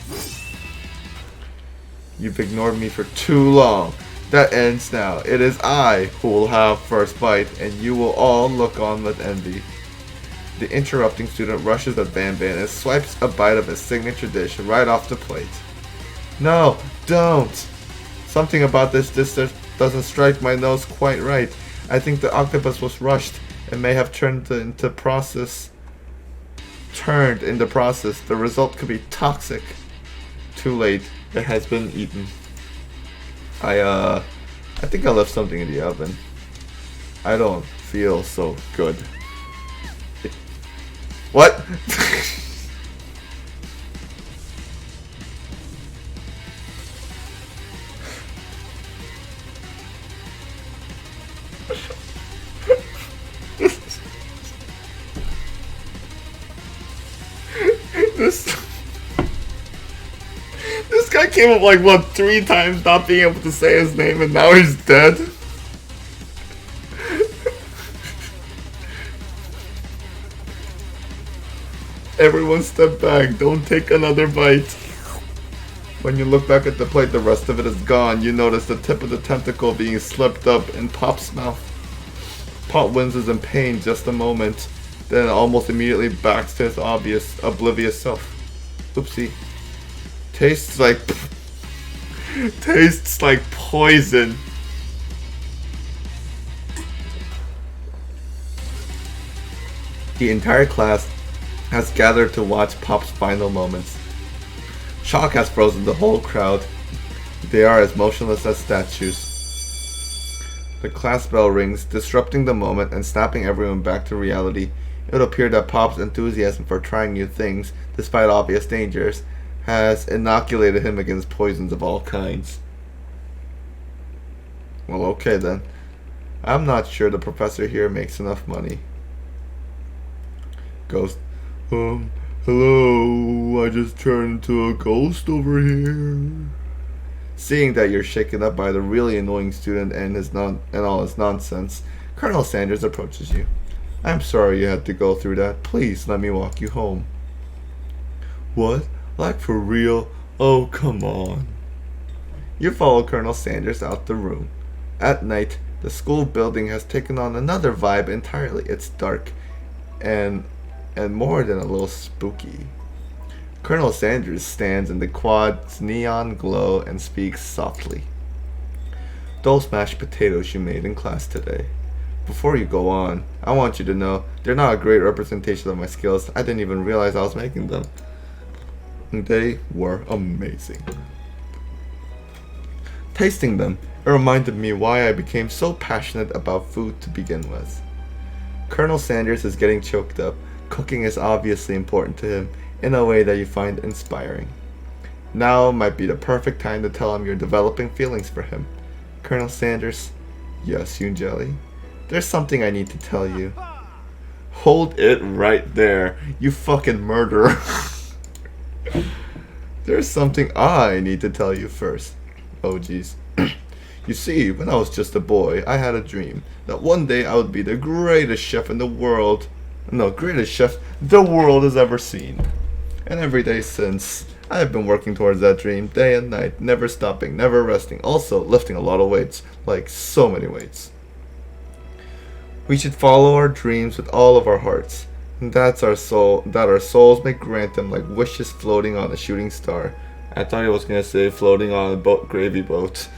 You've ignored me for too long. That ends now. It is I who will have first bite, and you will all look on with envy. The interrupting student rushes at Van Van and swipes a bite of his signature dish right off the plate. No, don't! Something about this dish doesn't strike my nose quite right. I think the octopus was rushed and may have turned into process. The result could be toxic. Too late. It has been eaten. I think I left something in the oven. I don't feel so good. What? This guy came up like what 3 times not being able to say his name and now he's dead. Everyone step back, don't take another bite. When you look back at the plate, the rest of it is gone. You notice the tip of the tentacle being slipped up in Pop's mouth. Pop winces in pain just a moment, then almost immediately backs to his oblivious self. Oopsie. Tastes like poison. The entire class has gathered to watch Pop's final moments. Shock has frozen the whole crowd. They are as motionless as statues. The class bell rings, disrupting the moment and snapping everyone back to reality. It would appear that Pop's enthusiasm for trying new things, despite obvious dangers, has inoculated him against poisons of all kinds. Well, okay then. I'm not sure the professor here makes enough money. Ghost. Hello, I just turned into a ghost over here. Seeing that you're shaken up by the really annoying student and all his nonsense, Colonel Sanders approaches you. I'm sorry you had to go through that. Please let me walk you home. What? Like for real? Oh, come on. You follow Colonel Sanders out the room. At night, the school building has taken on another vibe entirely. It's dark and more than a little spooky. Colonel Sanders stands in the quad's neon glow and speaks softly. Those mashed potatoes you made in class today. Before you go on, I want you to know they're not a great representation of my skills. I didn't even realize I was making them. They were amazing. Tasting them, it reminded me why I became so passionate about food to begin with. Colonel Sanders is getting choked up. Cooking is obviously important to him in a way that you find inspiring. Now might be the perfect time to tell him you're developing feelings for him. Colonel Sanders, yes, Yoon Jelly, there's something I need to tell you. Hold it right there, you fucking murderer. There's something I need to tell you first. Oh jeez. You see, when I was just a boy, I had a dream that one day I would be the greatest chef in the world. No, greatest chef the world has ever seen. And every day since, I have been working towards that dream, day and night, never stopping, never resting, also lifting a lot of weights, like so many weights. We should follow our dreams with all of our hearts. And that our souls may grant them like wishes floating on a shooting star. I thought he was gonna say floating on a gravy boat.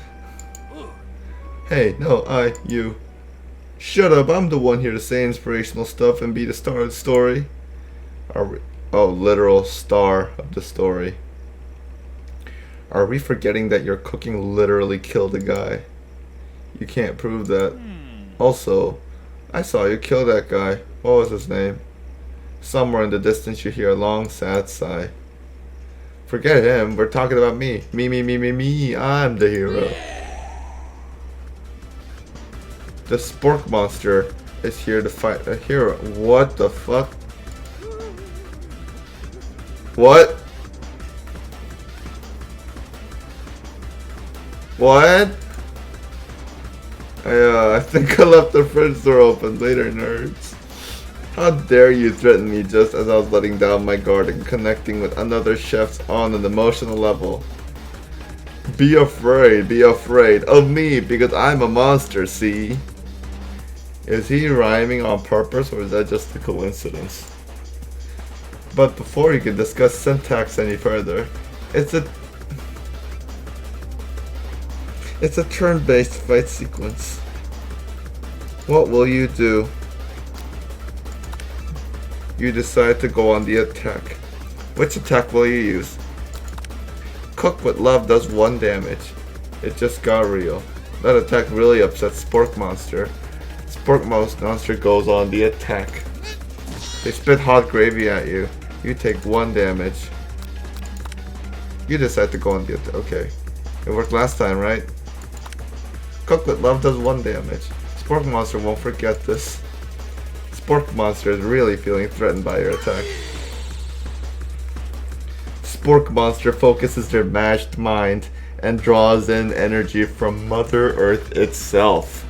Hey, no, you. Shut up, I'm the one here to say inspirational stuff and be the star of the story. Literal star of the story. Are we forgetting that your cooking literally killed a guy? You can't prove that. Also, I saw you kill that guy. What was his name? Somewhere in the distance you hear a long, sad sigh. Forget him, we're talking about me. Me, I'm the hero. The spork monster is here to fight a hero. What the fuck? What? What? I think I left the fridge door open. Later, nerds. How dare you threaten me just as I was letting down my guard and connecting with another chef's on an emotional level. Be afraid of me because I'm a monster, see? Is he rhyming on purpose or is that just a coincidence? But before you can discuss syntax any further, it's a turn-based fight sequence. What will you do? You decide to go on the attack. Which attack will you use? Cook with Love does 1 damage. It just got real. That attack really upsets Spork Monster. Spork Monster goes on the attack. They spit hot gravy at you. You take 1 damage. You decide to go on the attack. Okay. It worked last time, right? Cook with Love does 1 damage. Spork Monster won't forget this. Spork Monster is really feeling threatened by your attack. Spork Monster focuses their mashed mind and draws in energy from Mother Earth itself.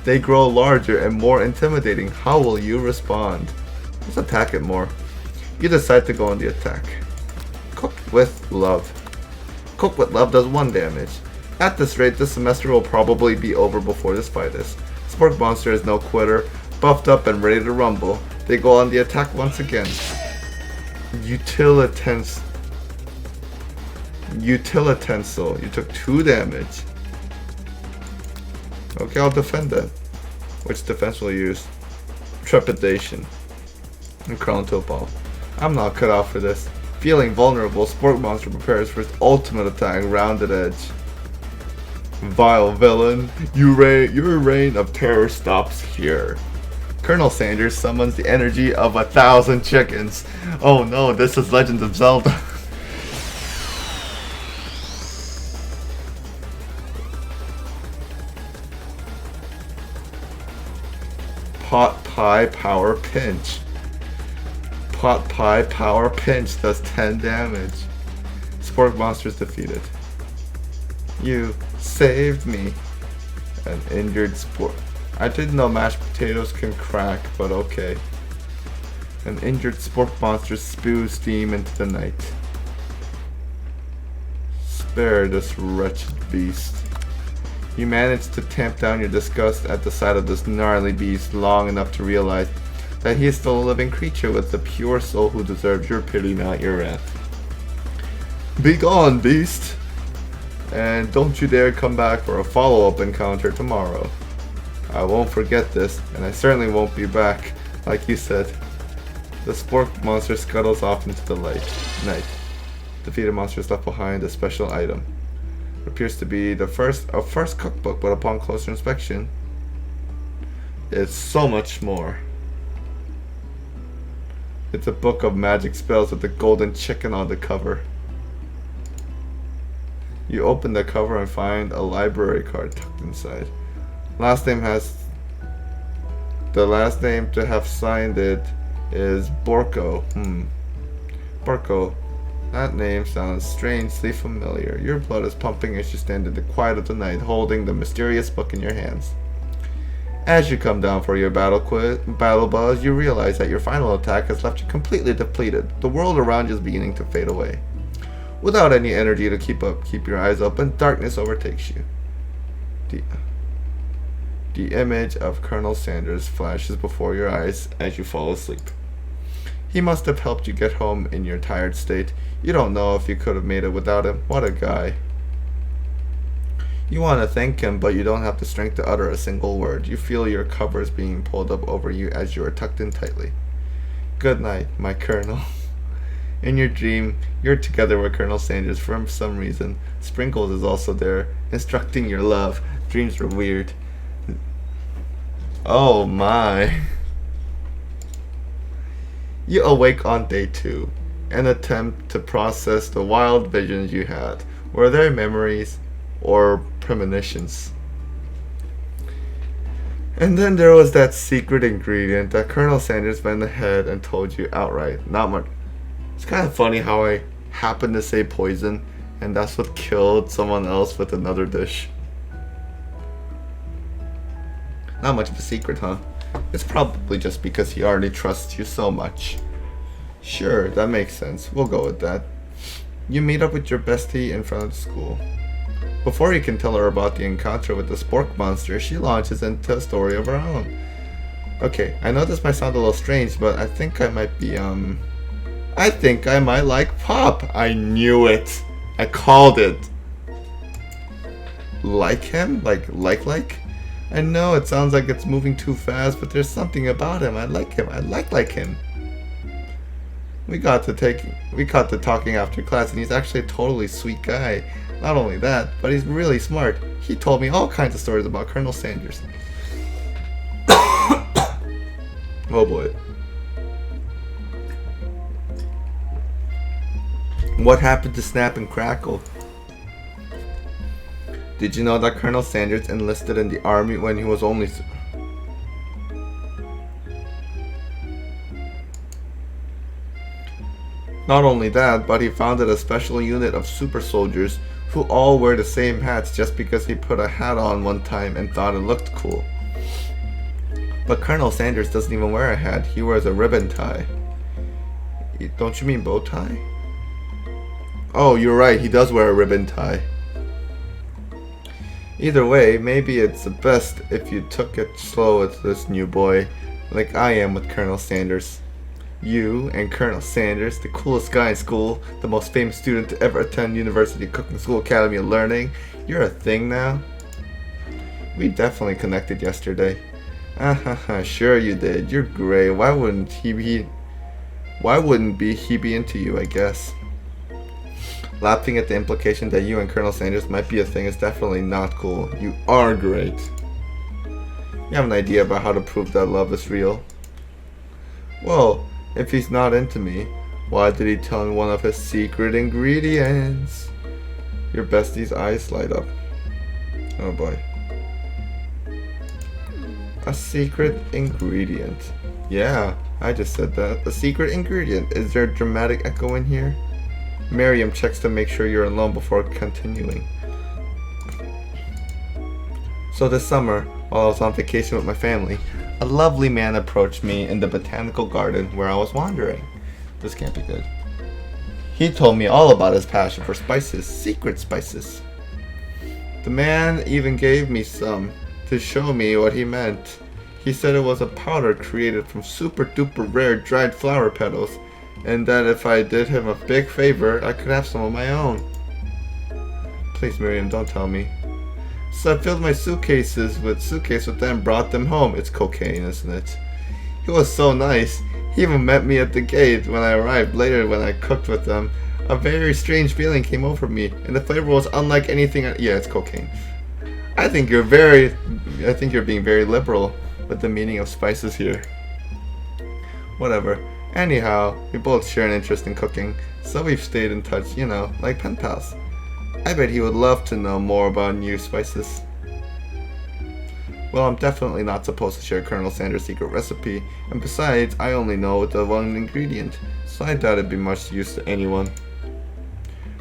They grow larger and more intimidating. How will you respond? Let's attack it more. You decide to go on the attack. Cook with Love. Cook with Love does 1 damage. At this rate, this semester will probably be over before this fight is. Spork Monster is no quitter, buffed up and ready to rumble. They go on the attack once again. Utilitensile. You took 2 damage. Okay, I'll defend that. Which defense will you use? Trepidation. And Crown Topal. I'm not cut out for this. Feeling vulnerable, Spork Monster prepares for its ultimate attack, Rounded Edge. Vile villain, your reign of terror stops here. Colonel Sanders summons the energy of 1,000 chickens. Oh no, this is Legend of Zelda. Pot Pie Power Pinch. Pot Pie Power Pinch does 10 damage. Spork Monster is defeated. You saved me. An injured Spork. I didn't know mashed potatoes can crack, but okay. An injured Spork Monster spews steam into the night. Spare this wretched beast. You manage to tamp down your disgust at the sight of this gnarly beast long enough to realize that he is still a living creature with a pure soul who deserves your pity, not your wrath. Be gone, beast! And don't you dare come back for a follow-up encounter tomorrow. I won't forget this, and I certainly won't be back, like you said. The Spork Monster scuttles off into the night. Defeated monster is left behind a special item. It appears to be a first cookbook, but upon closer inspection, it's so much more. It's a book of magic spells with a golden chicken on the cover. You open the cover and find a library card tucked inside. The last name to have signed it is Borko. Borko. That name sounds strangely familiar. Your blood is pumping as you stand in the quiet of the night, holding the mysterious book in your hands. As you come down for your battle buzz, you realize that your final attack has left you completely depleted. The world around you is beginning to fade away. Without any energy to keep your eyes open, darkness overtakes you. The image of Colonel Sanders flashes before your eyes as you fall asleep. He must have helped you get home in your tired state. You don't know if you could have made it without him. What a guy. You want to thank him, but you don't have the strength to utter a single word. You feel your covers being pulled up over you as you are tucked in tightly. Good night, my Colonel. In your dream, you're together with Colonel Sanders for some reason. Sprinkles is also there, instructing your love. Dreams are weird. Oh my. You awake on day 2 and attempt to process the wild visions you had. Were they memories or premonitions? And then there was that secret ingredient that Colonel Sanders went ahead and told you outright. Not much. It's kind of funny how I happened to say poison And that's what killed someone else with another dish. Not much of a secret, huh? It's probably just because he already trusts you so much. Sure, that makes sense. We'll go with that. You meet up with your bestie in front of the school. Before you can tell her about the encounter with the spork monster, she launches into a story of her own. Okay, I know this might sound a little strange, but I think I might be, I think I might like Pop. I knew it. I called it. Like him? Like? I know it sounds like it's moving too fast, but there's something about him. I like him. I like him. We got to talking after class, and he's actually a totally sweet guy. Not only that, but he's really smart. He told me all kinds of stories about Colonel Sanders. Oh boy. What happened to Snap and Crackle? Did you know that Colonel Sanders enlisted in the army when he was only... Not only that, but he founded a special unit of super soldiers who all wear the same hats just because he put a hat on one time and thought it looked cool. But Colonel Sanders doesn't even wear a hat, he wears a ribbon tie. Don't you mean bow tie? Oh, you're right, he does wear a ribbon tie. Either way, maybe it's the best if you took it slow with this new boy, like I am with Colonel Sanders. You and Colonel Sanders, the coolest guy in school, the most famous student to ever attend University Cooking School Academy of Learning, you're a thing now? We definitely connected yesterday. Sure you did. You're great. Why wouldn't he be into you, I guess? Laughing at the implication that you and Colonel Sanders might be a thing is definitely not cool. You are great. You have an idea about how to prove that love is real? Well, if he's not into me, why did he tell me one of his secret ingredients? Your bestie's eyes light up. Oh boy. A secret ingredient. Yeah, I just said that. A secret ingredient. Is there a dramatic echo in here? Miriam checks to make sure you're alone before continuing. So this summer, while I was on vacation with my family, a lovely man approached me in the botanical garden where I was wandering. This can't be good. He told me all about his passion for spices, secret spices. The man even gave me some to show me what he meant. He said it was a powder created from super duper rare dried flower petals, and that if I did him a big favor, I could have some of my own. Please, Miriam, don't tell me. So I filled my suitcase with them and brought them home. It's cocaine, isn't it? He was so nice. He even met me at the gate when I arrived. Later, when I cooked with them, a very strange feeling came over me, and the flavor was unlike anything. Yeah, it's cocaine. I think you're being very liberal with the meaning of spices here. Whatever. Anyhow, we both share an interest in cooking, so we've stayed in touch, like pen pals. I bet he would love to know more about new spices. Well, I'm definitely not supposed to share Colonel Sanders' secret recipe, and besides, I only know the one ingredient, so I doubt it'd be much use to anyone.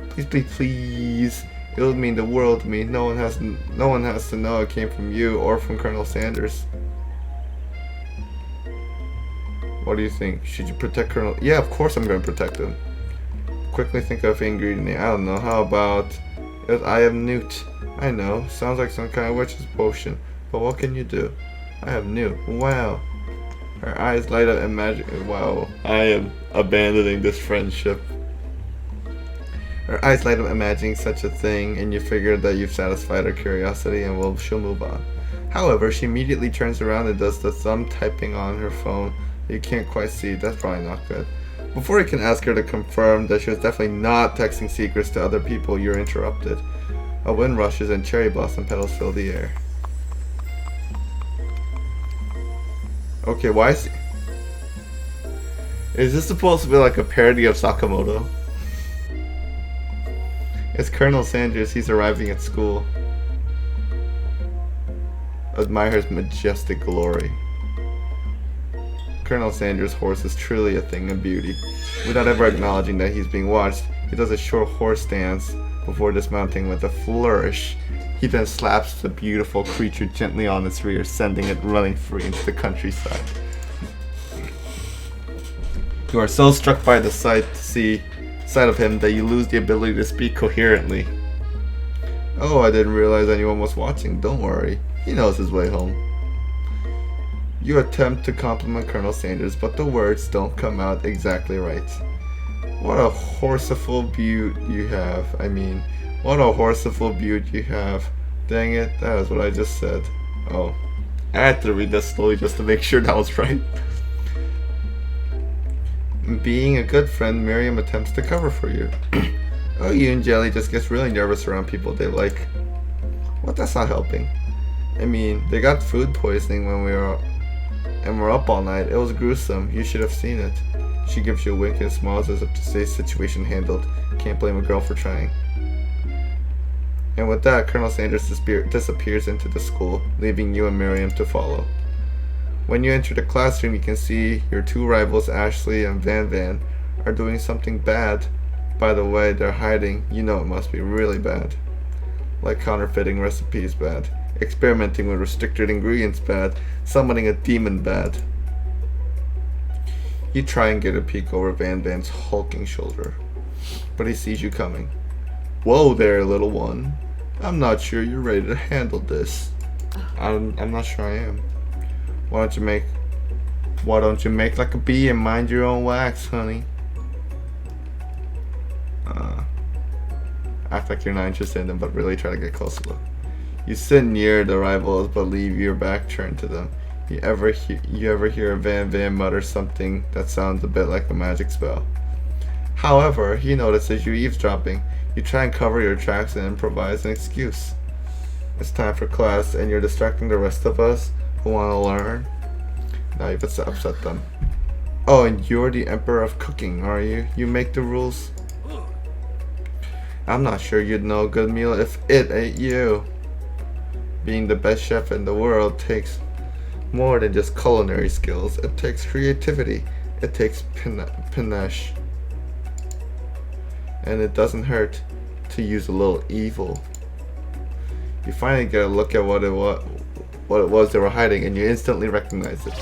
Please. It would mean the world to me. No one has to know it came from you or from Colonel Sanders. What do you think? Should you protect Colonel? Yeah, of course I'm going to protect him. Quickly think of an ingredient. I don't know. How about I have newt? I know. Sounds like some kind of witch's potion. But what can you do? I have newt. Wow. Her eyes light up and magic. Wow. I am abandoning this friendship. Her eyes light up imagining such a thing, and you figure that you've satisfied her curiosity and she'll move on. However, she immediately turns around and does the thumb typing on her phone. You can't quite see. That's probably not good. Before you can ask her to confirm that she was definitely not texting secrets to other people, you're interrupted. A wind rushes and cherry blossom petals fill the air. Okay, why is this supposed to be like a parody of Sakamoto? It's Colonel Sanders. He's arriving at school. Admire his majestic glory. Colonel Sanders' horse is truly a thing of beauty. Without ever acknowledging that he's being watched, He does a short horse dance before dismounting with a flourish. He then slaps the beautiful creature gently on its rear, sending it running free into the countryside. You are so struck by the sight of him that you lose the ability to speak coherently. Oh, I didn't realize anyone was watching. Don't worry. He knows his way home. You attempt to compliment Colonel Sanders, but the words don't come out exactly right. What a horseful beaut you have. What a horseful beaut you have. Dang it, that is what I just said. Oh. I had to read that slowly just to make sure that was right. Being a good friend, Miriam attempts to cover for you. Oh, you and Jelly just gets really nervous around people they like. What? That's not helping. They got food poisoning when we were up all night. It was gruesome. You should have seen it. She gives you a wink and smiles as if to say situation handled. Can't blame a girl for trying. And with that, Colonel Sanders disappears into the school, leaving you and Miriam to follow. When you enter the classroom, you can see your two rivals, Ashley and Van Van, are doing something bad. By the way, they're hiding. You know it must be really bad. Like counterfeiting recipes bad. Experimenting with restricted ingredients bad. Summoning a demon bad. You try and get a peek over Van Van's hulking shoulder, but he sees you coming. Whoa there, little one. I'm not sure you're ready to handle this. I'm not sure I am. Why don't you make like a bee and mind your own wax, honey? Act like you're not interested in them, but really try to get close to them. You sit near the rivals, but leave your back turned to them. You ever hear Van Van mutter something that sounds a bit like a magic spell? However, he notices you eavesdropping. You try and cover your tracks and improvise an excuse. It's time for class, and you're distracting the rest of us who want to learn. Now you've upset them. Oh, and you're the Emperor of Cooking, are you? You make the rules? I'm not sure you'd know a good meal if it ain't you. Being the best chef in the world takes more than just culinary skills. It takes creativity. It takes panache. And it doesn't hurt to use a little evil. You finally get a look at what it was they were hiding, and you instantly recognize it.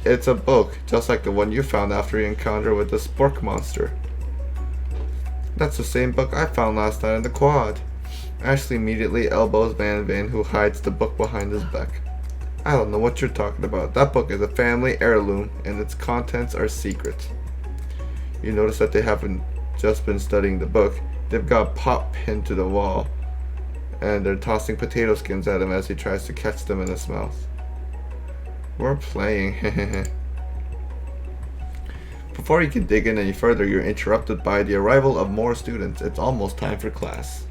It's a book, just like the one you found after your encounter with the spork monster. That's the same book I found last night in the quad. Ashley immediately elbows Van Van, who hides the book behind his back. I don't know what you're talking about. That book is a family heirloom, and its contents are secret. You notice that they haven't just been studying the book. They've got Pop pinned to the wall, and they're tossing potato skins at him as he tries to catch them in his mouth. We're playing. Before you can dig in any further, you're interrupted by the arrival of more students. It's almost time for class.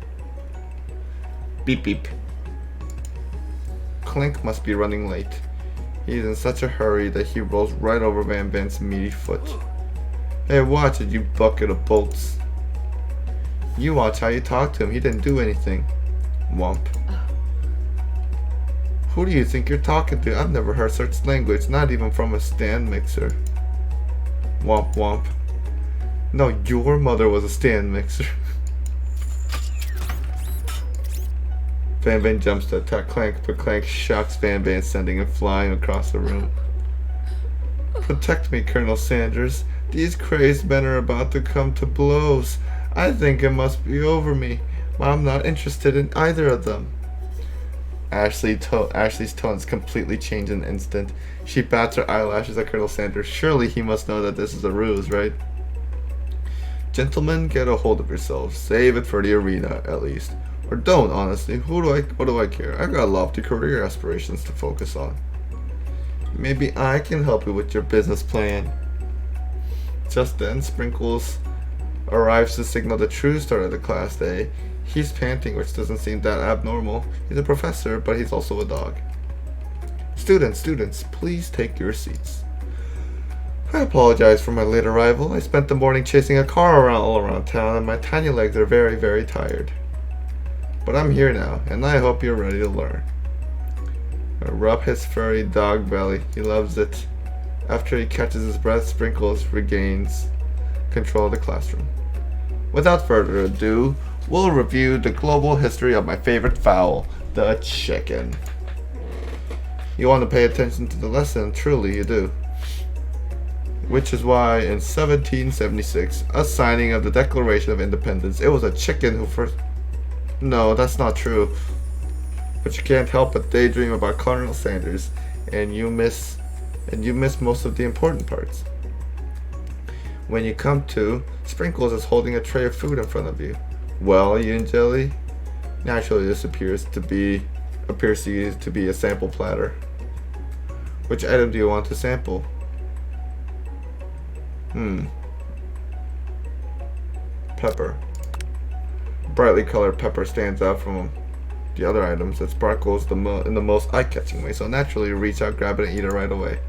Beep beep. Clink must be running late. He's in such a hurry that he rolls right over Van Van's meaty foot. Hey, watch it, you bucket of bolts. You watch how you talk to him. He didn't do anything. Womp. Who do you think you're talking to? I've never heard such language, not even from a stand mixer. Womp womp. No, your mother was a stand mixer. Van Van jumps to attack Clank, but Clank shocks Van Van, sending him flying across the room. Protect me, Colonel Sanders. These crazed men are about to come to blows. I think it must be over me. I'm not interested in either of them. Ashley's tones completely change in an instant. She bats her eyelashes at Colonel Sanders. Surely he must know that this is a ruse, right? Gentlemen, get a hold of yourselves. Save it for the arena, at least. Or don't, honestly. What do I care? I got lofty career aspirations to focus on. Maybe I can help you with your business plan. Just then, Sprinkles arrives to signal the true start of the class day. He's panting, which doesn't seem that abnormal. He's a professor, but he's also a dog. Students, please take your seats. I apologize for my late arrival. I spent the morning chasing a car all around town, and my tiny legs are very, very tired. But I'm here now, and I hope you're ready to learn. I rub his furry dog belly. He loves it. After he catches his breath, Sprinkles regains control of the classroom. Without further ado, we'll review the global history of my favorite fowl, the chicken. You want to pay attention to the lesson, truly you do. Which is why in 1776, a signing of the Declaration of Independence, it was a chicken who first... No, that's not true. But you can't help but daydream about Colonel Sanders, and you miss most of the important parts. When you come to, Sprinkles is holding a tray of food in front of you. Well, you and Jelly? Naturally, this appears to you to be a sample platter. Which item do you want to sample? Pepper. Brightly colored pepper stands out from the other items. It sparkles in the most eye-catching way, so naturally you reach out, grab it, and eat it right away.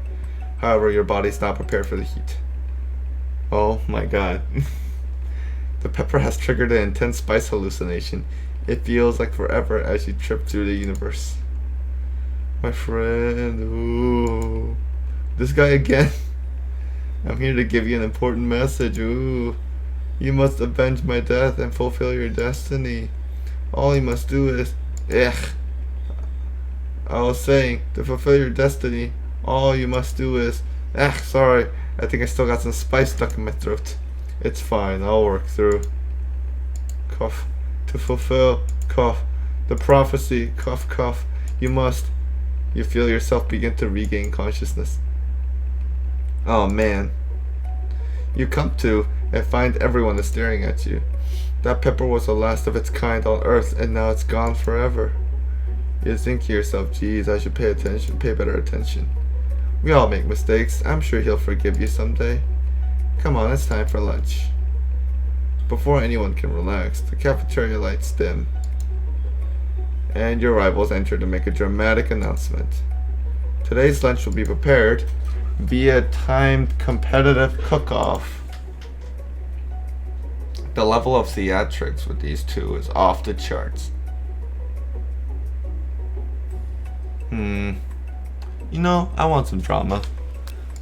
However, your body's not prepared for the heat. Oh my god. The pepper has triggered an intense spice hallucination. It feels like forever as you trip through the universe. My friend, ooh. This guy again? I'm here to give you an important message, ooh. You must avenge my death and fulfill your destiny. All you must do is... I was saying, to fulfill your destiny, all you must do is... sorry. I think I still got some spice stuck in my throat. It's fine, I'll work through. Cough. To fulfill, cough. The prophecy, cough, cough. You feel yourself begin to regain consciousness. Oh man. You come to and find everyone is staring at you. That pepper was the last of its kind on Earth, and now it's gone forever. You think to yourself, geez, I should pay better attention. We all make mistakes. I'm sure he'll forgive you someday. Come on, it's time for lunch. Before anyone can relax, the cafeteria lights dim, and your rivals enter to make a dramatic announcement. Today's lunch will be prepared via timed competitive cook-off. The level of theatrics with these two is off the charts. You know, I want some drama.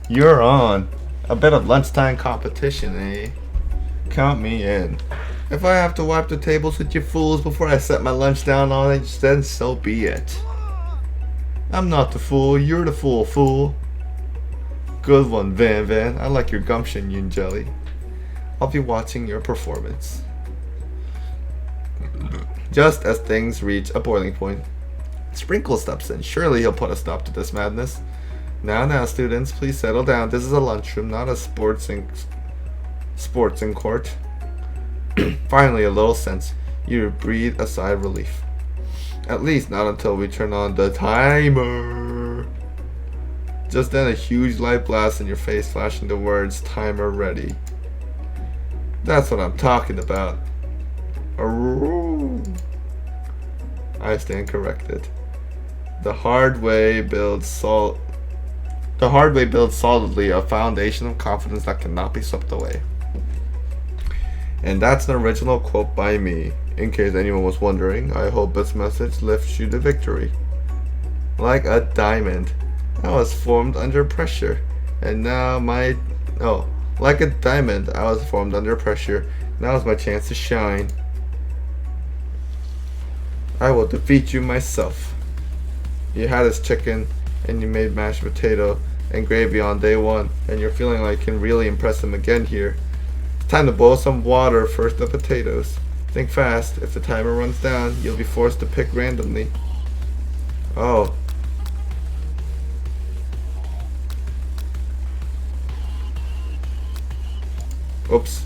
You're on. A bit of lunchtime competition, eh? Count me in. If I have to wipe the tables with you fools before I set my lunch down on it, then so be it. I'm not the fool, you're the fool. Good one, Van. I like your gumption, you and Jelly. I'll be watching your performance. Just as things reach a boiling point, Sprinkle steps in. Surely he'll put a stop to this madness. Now, students, please settle down. This is a lunchroom, not a sports in court. Finally, a little sense. You breathe a sigh of relief. At least not until we turn on the timer. Just then, a huge light blasts in your face, flashing the words, "Timer ready." That's what I'm talking about. Aroo. I stand corrected. The hard way builds solidly a foundation of confidence that cannot be swept away. And that's an original quote by me. In case anyone was wondering, I hope this message lifts you to victory. Like a diamond, I was formed under pressure, and now like a diamond, I was formed under pressure. Now is my chance to shine. I will defeat you myself. You had this chicken, and you made mashed potato and gravy on day one, and you're feeling like you can really impress him again here. It's time to boil some water first the potatoes. Think fast. If the timer runs down, you'll be forced to pick randomly. Oh. Oops.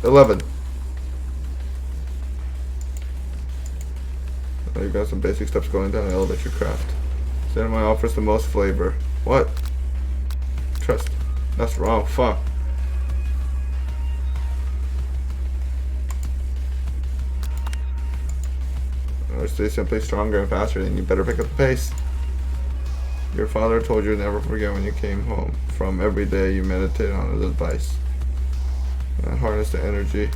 11. Oh, you've got some basic steps going down to elevate your craft. Cinema offers the most flavor. What? Trust. That's wrong. Fuck. Or stay simply stronger and faster, then you better pick up the pace. Your father told you to never forget when you came home. From every day you meditated on his advice. And harness the energy.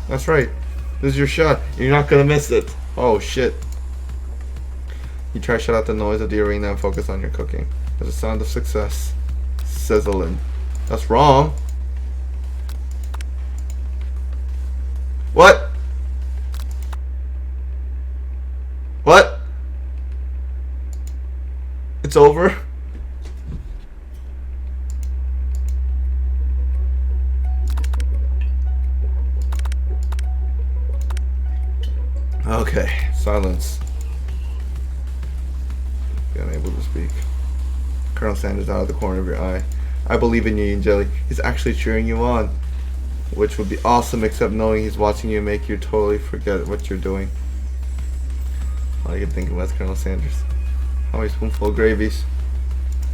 That's right. This is your shot. You're not gonna miss it. Oh shit. You try to shut out the noise of the arena and focus on your cooking. There's a sound of success. Sizzling. That's wrong. What? What? It's over? Okay, silence. You're unable to speak. Colonel Sanders out of the corner of your eye. I believe in you, Jelly. He's actually cheering you on. Which would be awesome, except knowing he's watching you make you totally forget what you're doing. All I can think of was Colonel Sanders. How many spoonful of gravies?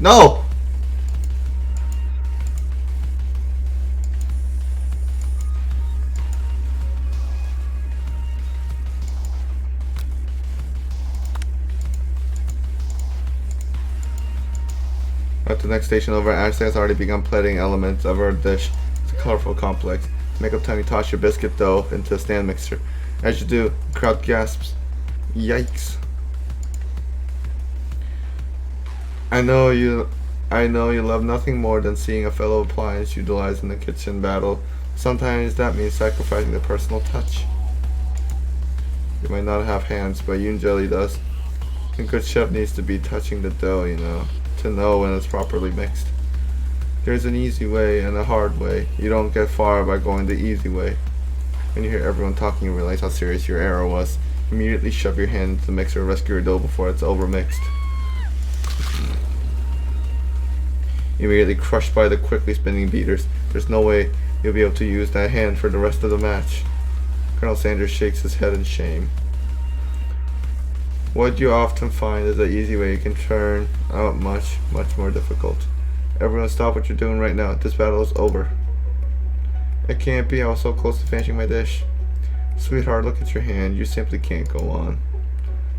No! At the next station over, Ashley has already begun plating elements of her dish. It's a colorful complex. Make up time you toss your biscuit dough into a stand mixture. As you do, the crowd gasps. Yikes. I know you love nothing more than seeing a fellow appliance utilized in the kitchen battle. Sometimes that means sacrificing the personal touch. You might not have hands, but you and Jelly does. A good chef needs to be touching the dough, you know, to know when it's properly mixed. There's an easy way and a hard way. You don't get far by going the easy way. When you hear everyone talking, you realize how serious your error was. Immediately shove your hand into the mixer and rescue your dough before it's overmixed. Immediately crushed by the quickly spinning beaters. There's no way you'll be able to use that hand for the rest of the match. Colonel Sanders shakes his head in shame. What you often find is the easy way you can turn out much more difficult. Everyone stop what you're doing right now. This battle is over. It can't be. I was so close to finishing my dish. Sweetheart, look at your hand. You simply can't go on.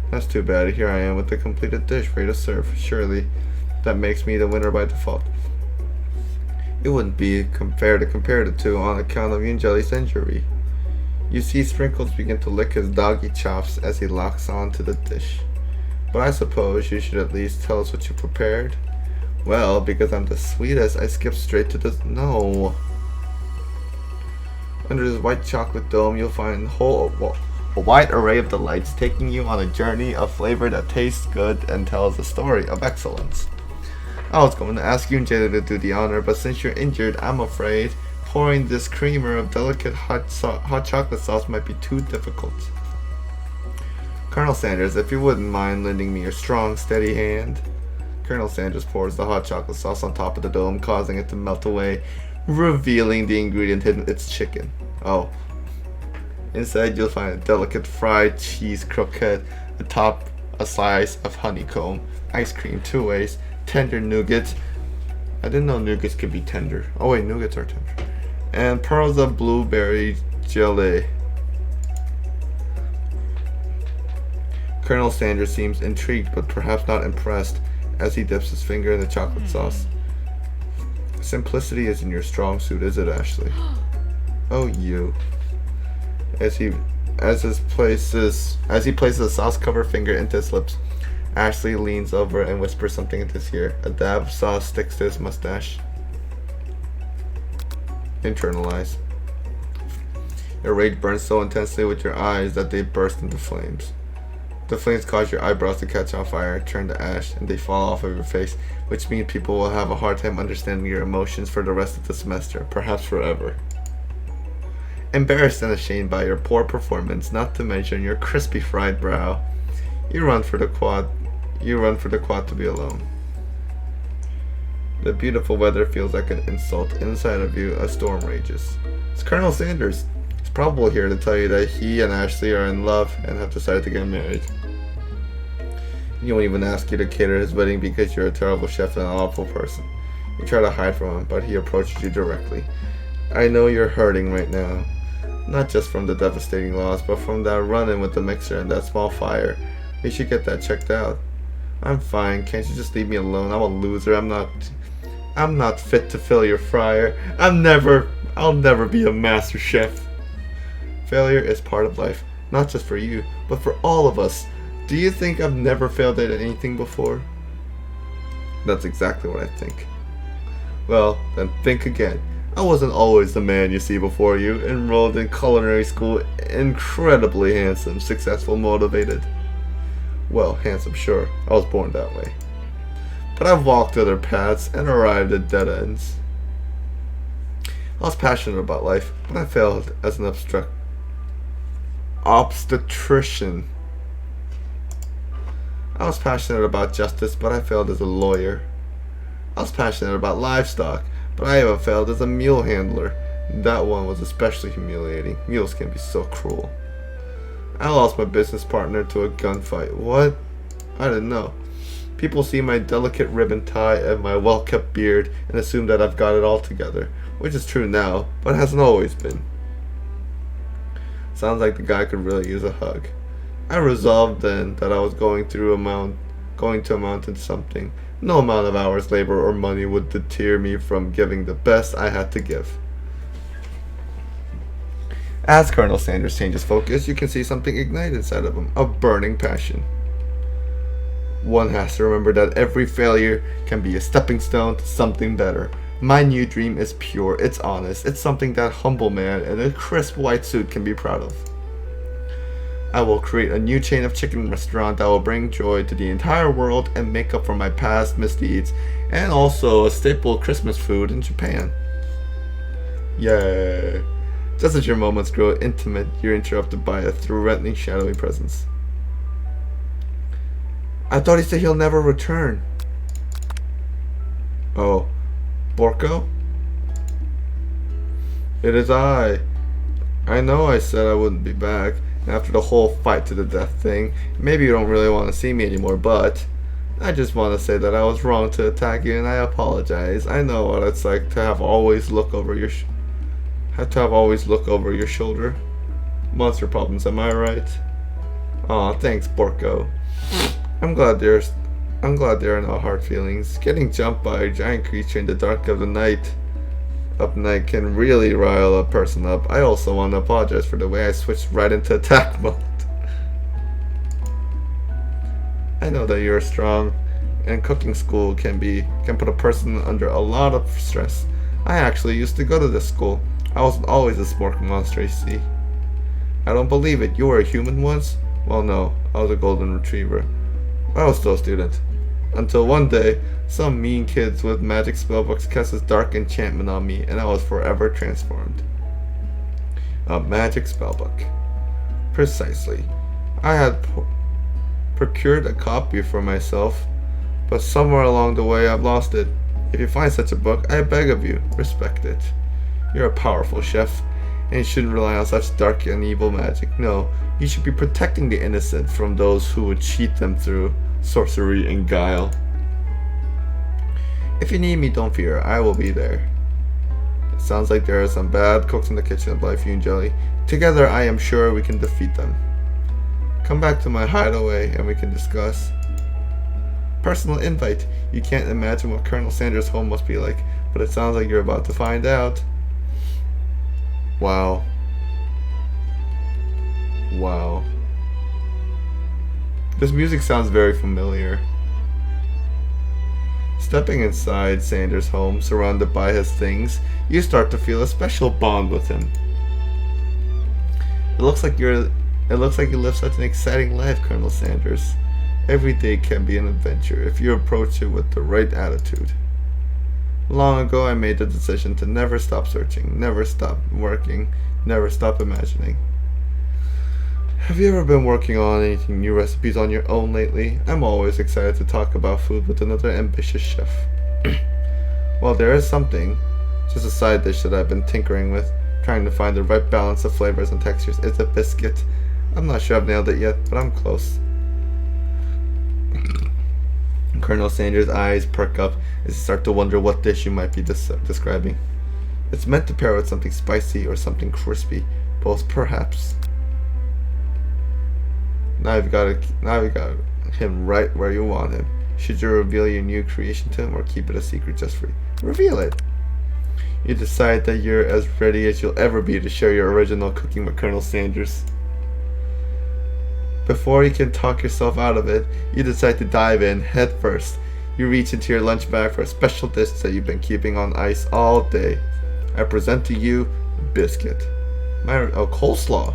That's too bad. Here I am with the completed dish ready to serve. Surely that makes me the winner by default. It wouldn't be fair to compare the two on account of you and Jelly's injury. You see Sprinkles begin to lick his doggy chops as he locks onto the dish. But I suppose you should at least tell us what you prepared. Well, because I'm the sweetest, I skipped straight to the... No. Under this white chocolate dome, you'll find a wide array of delights, taking you on a journey of flavor that tastes good and tells a story of excellence. I was going to ask you and Jada to do the honor, but since you're injured, I'm afraid pouring this creamer of delicate hot chocolate sauce might be too difficult. Colonel Sanders, if you wouldn't mind lending me your strong, steady hand. Colonel Sanders pours the hot chocolate sauce on top of the dome, causing it to melt away, revealing the ingredient hidden. It's chicken. Oh. Inside you'll find a delicate fried cheese croquette, atop a slice of honeycomb, ice cream 2 ways, tender nougats. I didn't know nougats could be tender. Oh wait, nougats are tender. And pearls of blueberry jelly. Colonel Sanders seems intrigued but perhaps not impressed as he dips his finger in the chocolate sauce. Simplicity isn't your strong suit, is it, Ashley? Oh, you. As he places a sauce-covered finger into his lips, Ashley leans over and whispers something into his ear. A dab of sauce sticks to his mustache. Internalize. Your rage burns so intensely with your eyes that they burst into flames. The flames cause your eyebrows to catch on fire, turn to ash, and they fall off of your face, which means people will have a hard time understanding your emotions for the rest of the semester, perhaps forever. Embarrassed and ashamed by your poor performance, not to mention your crispy fried brow, you run for the quad to be alone. The beautiful weather feels like an insult. Inside of you, a storm rages. It's Colonel Sanders. He's probably here to tell you that he and Ashley are in love and have decided to get married. He won't even ask you to cater his wedding because you're a terrible chef and an awful person. You try to hide from him, but he approaches you directly. I know you're hurting right now. Not just from the devastating loss, but from that run-in with the mixer and that small fire. You should get that checked out. I'm fine. Can't you just leave me alone? I'm a loser. I'm not fit to fill your fryer. I'll never be a master chef. Failure is part of life, not just for you, but for all of us. Do you think I've never failed at anything before? That's exactly what I think. Well, then think again. I wasn't always the man you see before you, enrolled in culinary school, incredibly handsome, successful, motivated. Well, handsome, sure. I was born that way. But I've walked other paths and arrived at dead ends. I was passionate about life, but I failed as an obstetrician. I was passionate about justice, but I failed as a lawyer. I was passionate about livestock, but I even failed as a mule handler. That one was especially humiliating. Mules can be so cruel. I lost my business partner to a gunfight. What? I didn't know. People see my delicate ribbon tie and my well-kept beard and assume that I've got it all together, which is true now, but hasn't always been. Sounds like the guy could really use a hug. I resolved then that I was going to amount to something. No amount of hours, labor, or money would deter me from giving the best I had to give. As Colonel Sanders changes focus, you can see something ignite inside of him, a burning passion. One has to remember that every failure can be a stepping stone to something better. My new dream is pure, it's honest, it's something that humble man in a crisp white suit can be proud of. I will create a new chain of chicken restaurant that will bring joy to the entire world and make up for my past misdeeds, and also a staple Christmas food in Japan. Yay. Just as your moments grow intimate, you're interrupted by a threatening shadowy presence. I thought he said he'll never return. Oh, Borko? It is I. I know I said I wouldn't be back. After the whole fight to the death thing, maybe you don't really want to see me anymore, but I just want to say that I was wrong to attack you and I apologize. I know what it's like to have always look over your shoulder. Monster problems, am I right? Aw, thanks, Borko. I'm glad there are no hard feelings. Getting jumped by a giant creature in the dark of the night can really rile a person up. I also want to apologize for the way I switched right into attack mode. I know that you're strong, and cooking school can put a person under a lot of stress. I actually used to go to this school. I wasn't always a spork monster, you see. I don't believe it. You were a human once? Well, no. I was a golden retriever. I was still a student. Until one day, some mean kids with magic spellbooks cast this dark enchantment on me, and I was forever transformed. A magic spellbook. Precisely. I had procured a copy for myself, but somewhere along the way I've lost it. If you find such a book, I beg of you, respect it. You're a powerful chef, and you shouldn't rely on such dark and evil magic. No, you should be protecting the innocent from those who would cheat them through sorcery and guile. If you need me, don't fear, I will be there. It sounds like there are some bad cooks in the kitchen of Life and Jelly. Together, I am sure we can defeat them. Come back to my hideaway and we can discuss. Personal invite. You can't imagine what Colonel Sanders' home must be like, but it sounds like you're about to find out. Wow. Wow. This music sounds very familiar. Stepping inside Sanders' home, surrounded by his things, you start to feel a special bond with him. It looks like you live such an exciting life, Colonel Sanders. Every day can be an adventure if you approach it with the right attitude. Long ago, I made the decision to never stop searching, never stop working, never stop imagining. Have you ever been working on anything new recipes on your own lately? I'm always excited to talk about food with another ambitious chef. Well, there is something, just a side dish that I've been tinkering with, trying to find the right balance of flavors and textures. It's a biscuit. I'm not sure I've nailed it yet, but I'm close. Colonel Sanders' eyes perk up as you start to wonder what dish you might be describing. It's meant to pair with something spicy or something crispy, both perhaps. Now you've got him right where you want him. Should you reveal your new creation to him or keep it a secret just for you? Reveal it. You decide that you're as ready as you'll ever be to share your original cooking with Colonel Sanders. Before you can talk yourself out of it, you decide to dive in head first. You reach into your lunch bag for a special dish that you've been keeping on ice all day. I present to you biscuit. Coleslaw.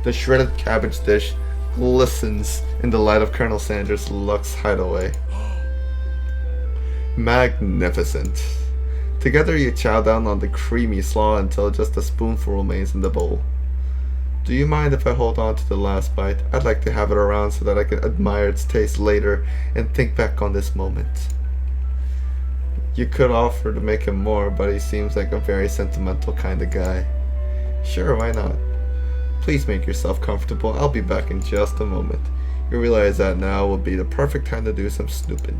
The shredded cabbage dish glistens in the light of Colonel Sanders' Lux hideaway. Magnificent. Together you chow down on the creamy slaw until just a spoonful remains in the bowl. Do you mind if I hold on to the last bite? I'd like to have it around so that I can admire its taste later and think back on this moment. You could offer to make him more, but he seems like a very sentimental kind of guy. Sure, why not? Please make yourself comfortable. I'll be back in just a moment. You realize that now will be the perfect time to do some snooping.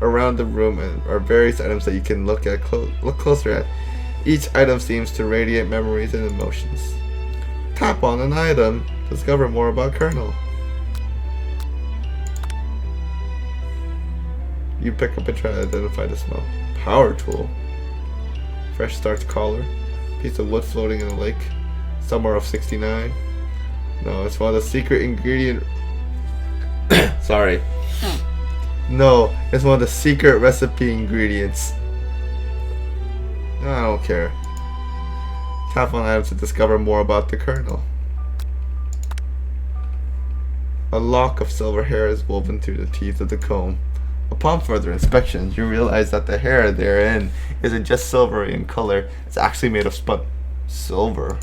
Around the room are various items that you can look closer at. Each item seems to radiate memories and emotions. Tap on an item. Discover more about Colonel. You pick up and try to identify the smell. Power tool. Fresh starch collar. Piece of wood floating in a lake. Summer of 69. No, it's one of the secret ingredient. Sorry. No, it's one of the secret recipe ingredients. I don't care. Tap on items to discover more about the Colonel. A lock of silver hair is woven through the teeth of the comb. Upon further inspection, you realize that the hair therein isn't just silvery in color, it's actually made of spun silver.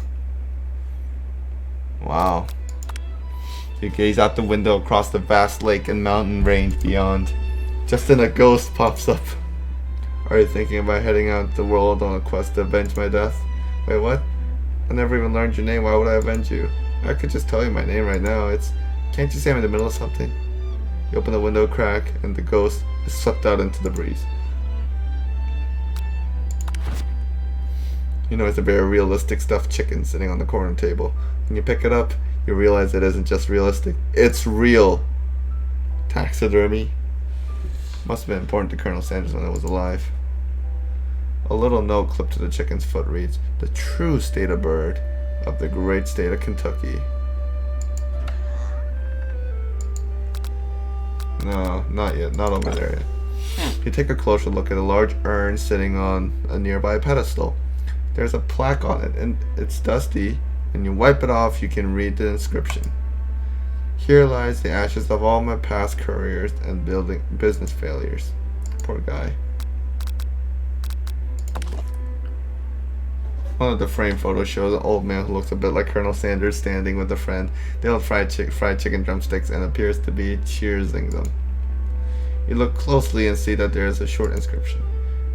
Wow. You gaze out the window across the vast lake and mountain range beyond. Just then a ghost pops up. Are you thinking about heading out the world on a quest to avenge my death? Wait, what? I never even learned your name. Why would I avenge you? I could just tell you my name right now. Can't you say I'm in the middle of something? You open the window crack and the ghost is swept out into the breeze. You know, it's a very realistic stuffed chicken sitting on the corner table. When you pick it up, you realize it isn't just realistic. It's real. Taxidermy. Must have been important to Colonel Sanders when it was alive. A little note clipped to the chicken's foot reads, "The true state of bird of the great state of Kentucky." No, not yet. Not over there yet. You take a closer look at a large urn sitting on a nearby pedestal. There's a plaque on it, and it's dusty. When you wipe it off, you can read the inscription. Here lies the ashes of all my past careers and business failures. Poor guy. One of the frame photos shows an old man who looks a bit like Colonel Sanders standing with a friend. They hold fried chicken drumsticks and appears to be cheersing them. You look closely and see that there is a short inscription.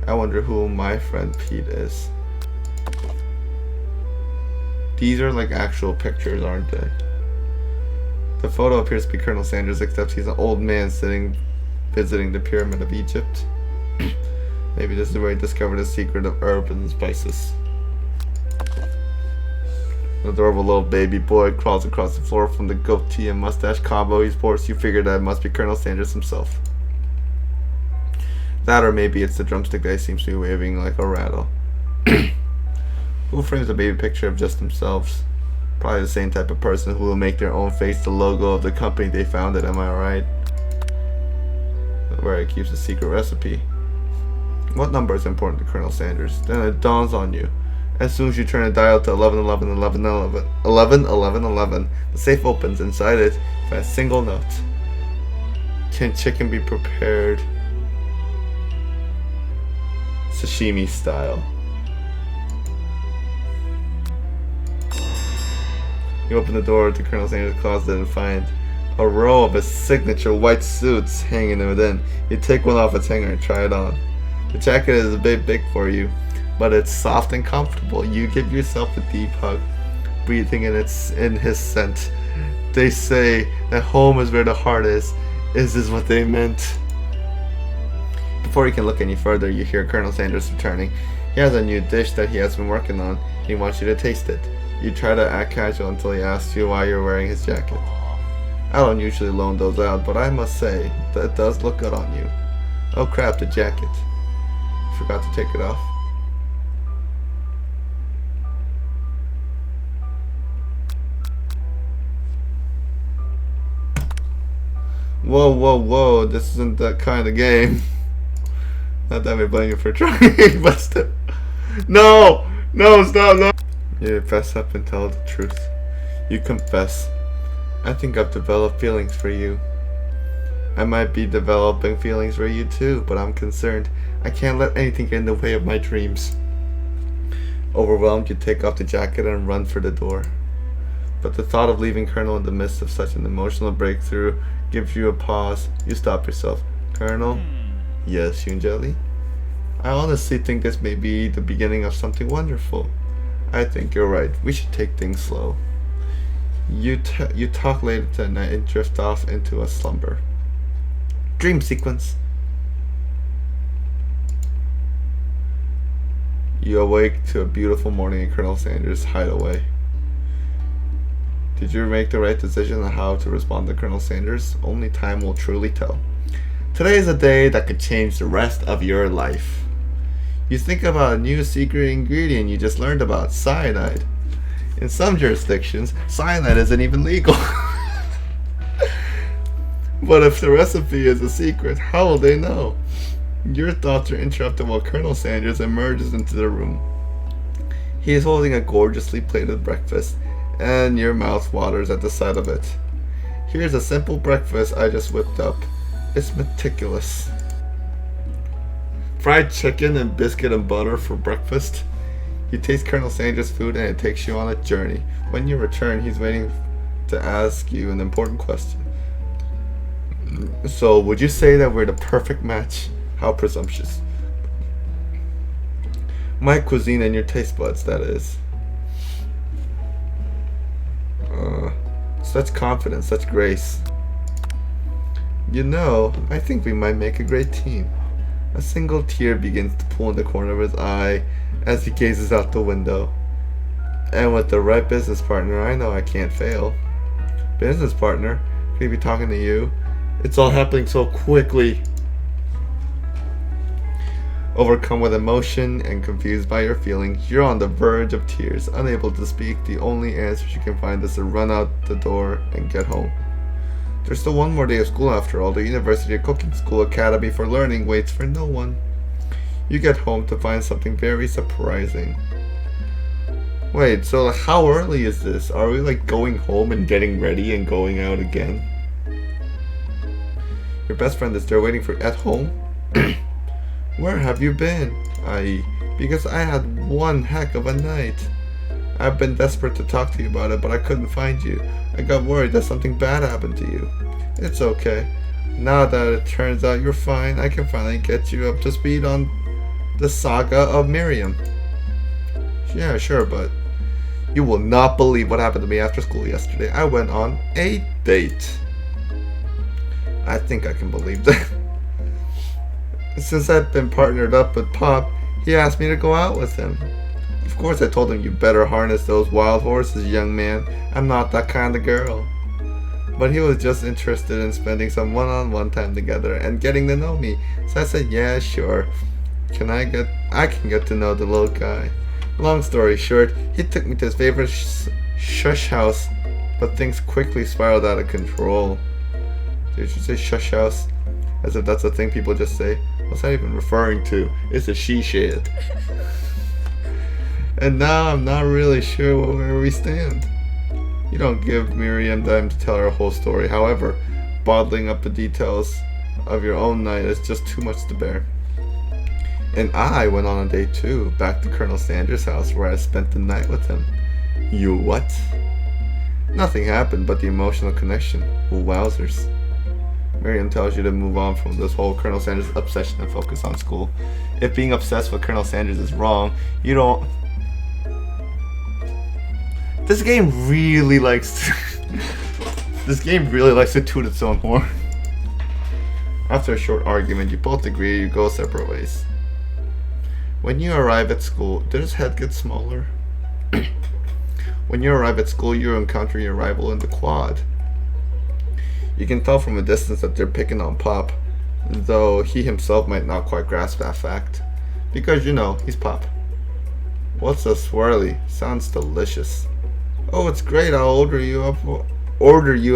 I wonder who my friend Pete is. These are like actual pictures, aren't they? The photo appears to be Colonel Sanders, except he's an old man visiting the Pyramid of Egypt. Maybe this is where he discovered the secret of herbs and spices. An adorable little baby boy crawls across the floor from the goatee and mustache combo he sports. You figure that it must be Colonel Sanders himself. That, or maybe it's the drumstick that he seems to be waving like a rattle. Who frames a baby picture of just themselves? Probably the same type of person who will make their own face the logo of the company they founded, am I right? Where it keeps a secret recipe. What number is important to Colonel Sanders? Then it dawns on you. As soon as you turn the dial to 11, the safe opens. Inside it, for a single note. Can chicken be prepared sashimi style? You open the door to Colonel Sanders' closet and find a row of his signature white suits hanging within. You take one off its hanger and try it on. The jacket is a bit big for you, but it's soft and comfortable. You give yourself a deep hug, breathing in his scent. They say that home is where the heart is. Is this what they meant? Before you can look any further, you hear Colonel Sanders returning. He has a new dish that he has been working on. He wants you to taste it. You try to act casual until he asks you why you're wearing his jacket. I don't usually loan those out, but I must say that it does look good on you. Oh crap, the jacket. Forgot to take it off. Whoa, whoa, whoa, this isn't that kind of game. Not that we're playing it for trying, but still. No! No, stop, no! You fess up and tell the truth. You confess. I think I've developed feelings for you. I might be developing feelings for you too, but I'm concerned. I can't let anything get in the way of my dreams. Overwhelmed, you take off the jacket and run for the door. But the thought of leaving Colonel in the midst of such an emotional breakthrough gives you a pause. You stop yourself. Colonel? Yes, Yunjeli? I honestly think this may be the beginning of something wonderful. I think you're right. We should take things slow. You talk later that night and drift off into a slumber. Dream sequence. You awake to a beautiful morning in Colonel Sanders' hideaway. Did you make the right decision on how to respond to Colonel Sanders? Only time will truly tell. Today is a day that could change the rest of your life. You think about a new secret ingredient you just learned about, cyanide. In some jurisdictions, cyanide isn't even legal. But if the recipe is a secret, how will they know? Your thoughts are interrupted while Colonel Sanders emerges into the room. He is holding a gorgeously plated breakfast, and your mouth waters at the sight of it. Here's a simple breakfast I just whipped up. It's meticulous. Fried chicken and biscuit and butter for breakfast. You taste Colonel Sanders' food and it takes you on a journey. When you return, he's waiting to ask you an important question. So, would you say that we're the perfect match? How presumptuous. My cuisine and your taste buds, that is. Such confidence, such grace. You know, I think we might make a great team. A single tear begins to pool in the corner of his eye as he gazes out the window. And with the right business partner, I know I can't fail. Business partner? Could he be talking to you? It's all happening so quickly. Overcome with emotion and confused by your feelings, you're on the verge of tears, unable to speak. The only answer you can find is to run out the door and get home. There's still one more day of school after all. The University of Cooking School Academy for Learning waits for no one. You get home to find something very surprising. Wait, so how early is this? Are we like going home and getting ready and going out again? Your best friend is there waiting for at home? Where have you been? Because I had one heck of a night. I've been desperate to talk to you about it, but I couldn't find you. I got worried that something bad happened to you. It's okay. Now that it turns out you're fine, I can finally get you up to speed on the saga of Miriam. Yeah, sure, but you will not believe what happened to me after school yesterday. I went on a date. I think I can believe that. Since I've been partnered up with Pop, he asked me to go out with him. Of course I told him, you better harness those wild horses, young man. I'm not that kind of girl. But he was just interested in spending some one-on-one time together and getting to know me. So I said, yeah, sure. I can get to know the little guy. Long story short, he took me to his favorite shush house, but things quickly spiraled out of control. Did you say shush house? As if that's a thing people just say. What's that even referring to? It's a she shed. And now I'm not really sure where we stand. You don't give Miriam time to tell her whole story. However, bottling up the details of your own night is just too much to bear. And I went on a date too, back to Colonel Sanders' house where I spent the night with him. You what? Nothing happened but the emotional connection. Wowzers. Miriam tells you to move on from this whole Colonel Sanders obsession and focus on school. If being obsessed with Colonel Sanders is wrong, you don't... This game really likes to toot its own horn. After a short argument, you both agree you go separate ways. When you arrive at school, did his head get smaller? When you arrive at school, you encounter your rival in the quad. You can tell from a distance that they're picking on Pop, though he himself might not quite grasp that fact. Because, you know, he's Pop. What's a swirly? Sounds delicious. Oh, it's great. I'll order you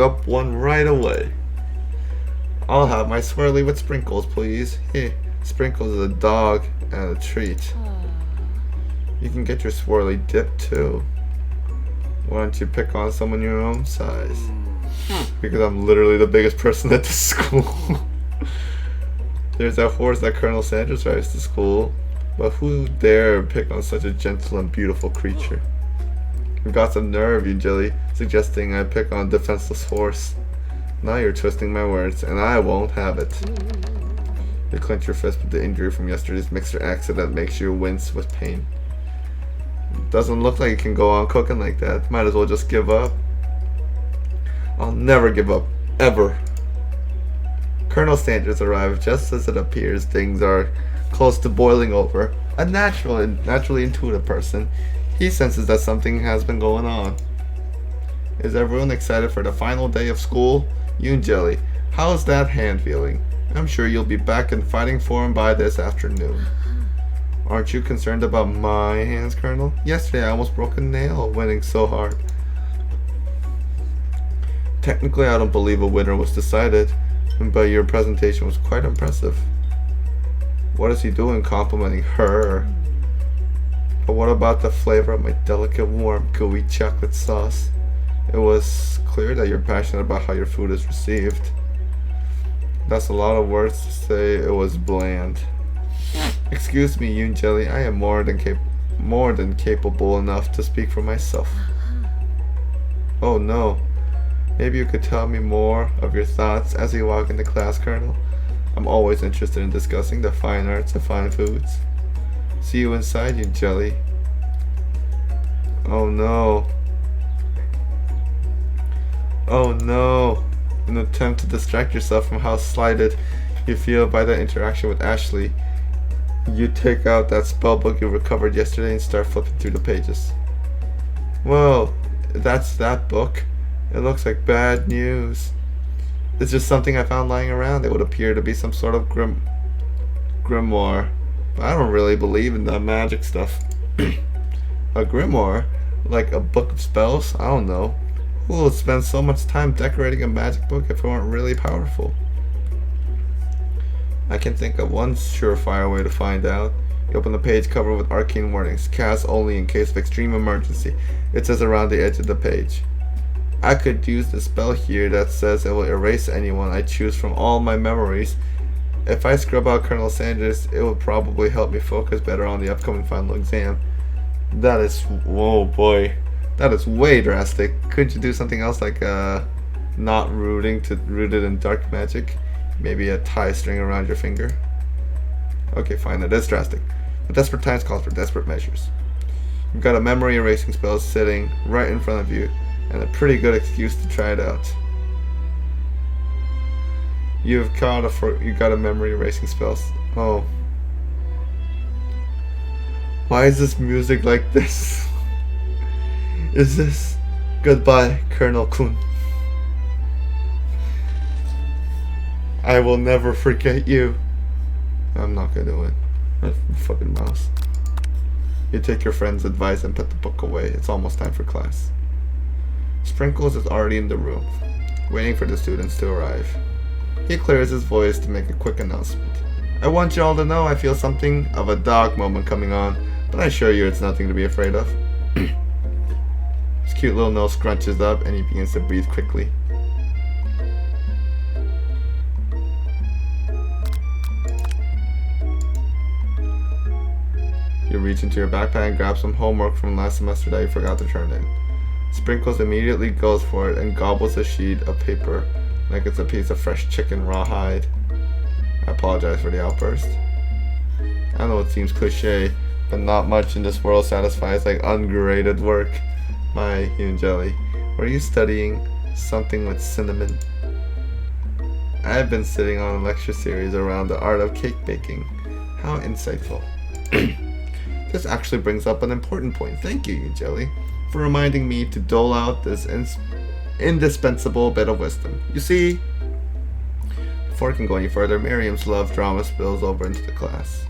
up one right away. I'll have my swirly with sprinkles, please. Hey, Sprinkles is a dog and a treat. You can get your swirly dip too. Why don't you pick on someone your own size? Because I'm literally the biggest person at the school. There's that horse that Colonel Sanders rides to school, but who dare pick on such a gentle and beautiful creature? You've got some nerve, you Jelly, suggesting I pick on a defenseless horse. Now you're twisting my words, and I won't have it. You clench your fist with the injury from yesterday's mixer accident makes you wince with pain. Doesn't look like you can go on cooking like that. Might as well just give up. I'll never give up. Ever. Colonel Sanders arrived just as it appears things are close to boiling over. A naturally intuitive person, he senses that something has been going on. Is everyone excited for the final day of school? You and Jelly, how's that hand feeling? I'm sure you'll be back in fighting form by this afternoon. Aren't you concerned about my hands, Colonel? Yesterday I almost broke a nail winning so hard. Technically, I don't believe a winner was decided, but your presentation was quite impressive. What is he doing complimenting her? But what about the flavor of my delicate, warm, gooey chocolate sauce? It was clear that you're passionate about how your food is received. That's a lot of words to say it was bland. Excuse me, Yoon Jelly, I am more than capable enough to speak for myself. Oh no. Maybe you could tell me more of your thoughts as you walk into class, Colonel. I'm always interested in discussing the fine arts and fine foods. See you inside, Yoon Jelly. Oh no. Oh no. In an attempt to distract yourself from how slighted you feel by that interaction with Ashley, you take out that spell book you recovered yesterday and start flipping through the pages. Whoa, that's that book. It looks like bad news. It's just something I found lying around. It would appear to be some sort of grimoire. But I don't really believe in that magic stuff. A grimoire? Like a book of spells? I don't know. Who would spend so much time decorating a magic book if it weren't really powerful? I can think of one surefire way to find out. You open the page covered with arcane warnings. Cast only in case of extreme emergency. It says around the edge of the page. I could use the spell here that says it will erase anyone I choose from all my memories. If I scrub out Colonel Sanders, it will probably help me focus better on the upcoming final exam. That is, whoa boy, that is way drastic. Couldn't you do something else like not rooted in dark magic? Maybe a tie string around your finger? Okay, fine, that is drastic. But desperate times calls for desperate measures. You've got a memory erasing spell sitting right in front of you, and a pretty good excuse to try it out. You got a memory erasing spell. Oh. Why is this music like this? Is this goodbye, Colonel KUN? I will never forget you. I'm not gonna do it. Fucking mouse. You take your friend's advice and put the book away. It's almost time for class. Sprinkles is already in the room, waiting for the students to arrive. He clears his voice to make a quick announcement. I want you all to know I feel something of a dog moment coming on, but I assure you it's nothing to be afraid of. His cute little nose scrunches up and he begins to breathe quickly. You reach into your backpack and grab some homework from last semester that you forgot to turn in. Sprinkles immediately goes for it and gobbles a sheet of paper like it's a piece of fresh chicken rawhide. I apologize for the outburst. I know it seems cliche, but not much in this world satisfies like ungraded work. My Yoon Jelly, were you studying something with cinnamon? I have been sitting on a lecture series around the art of cake baking. How insightful. This actually brings up an important point. Thank you, Yoon Jelly, for reminding me to dole out this indispensable bit of wisdom. You see, before I can go any further, Miriam's love drama spills over into the class.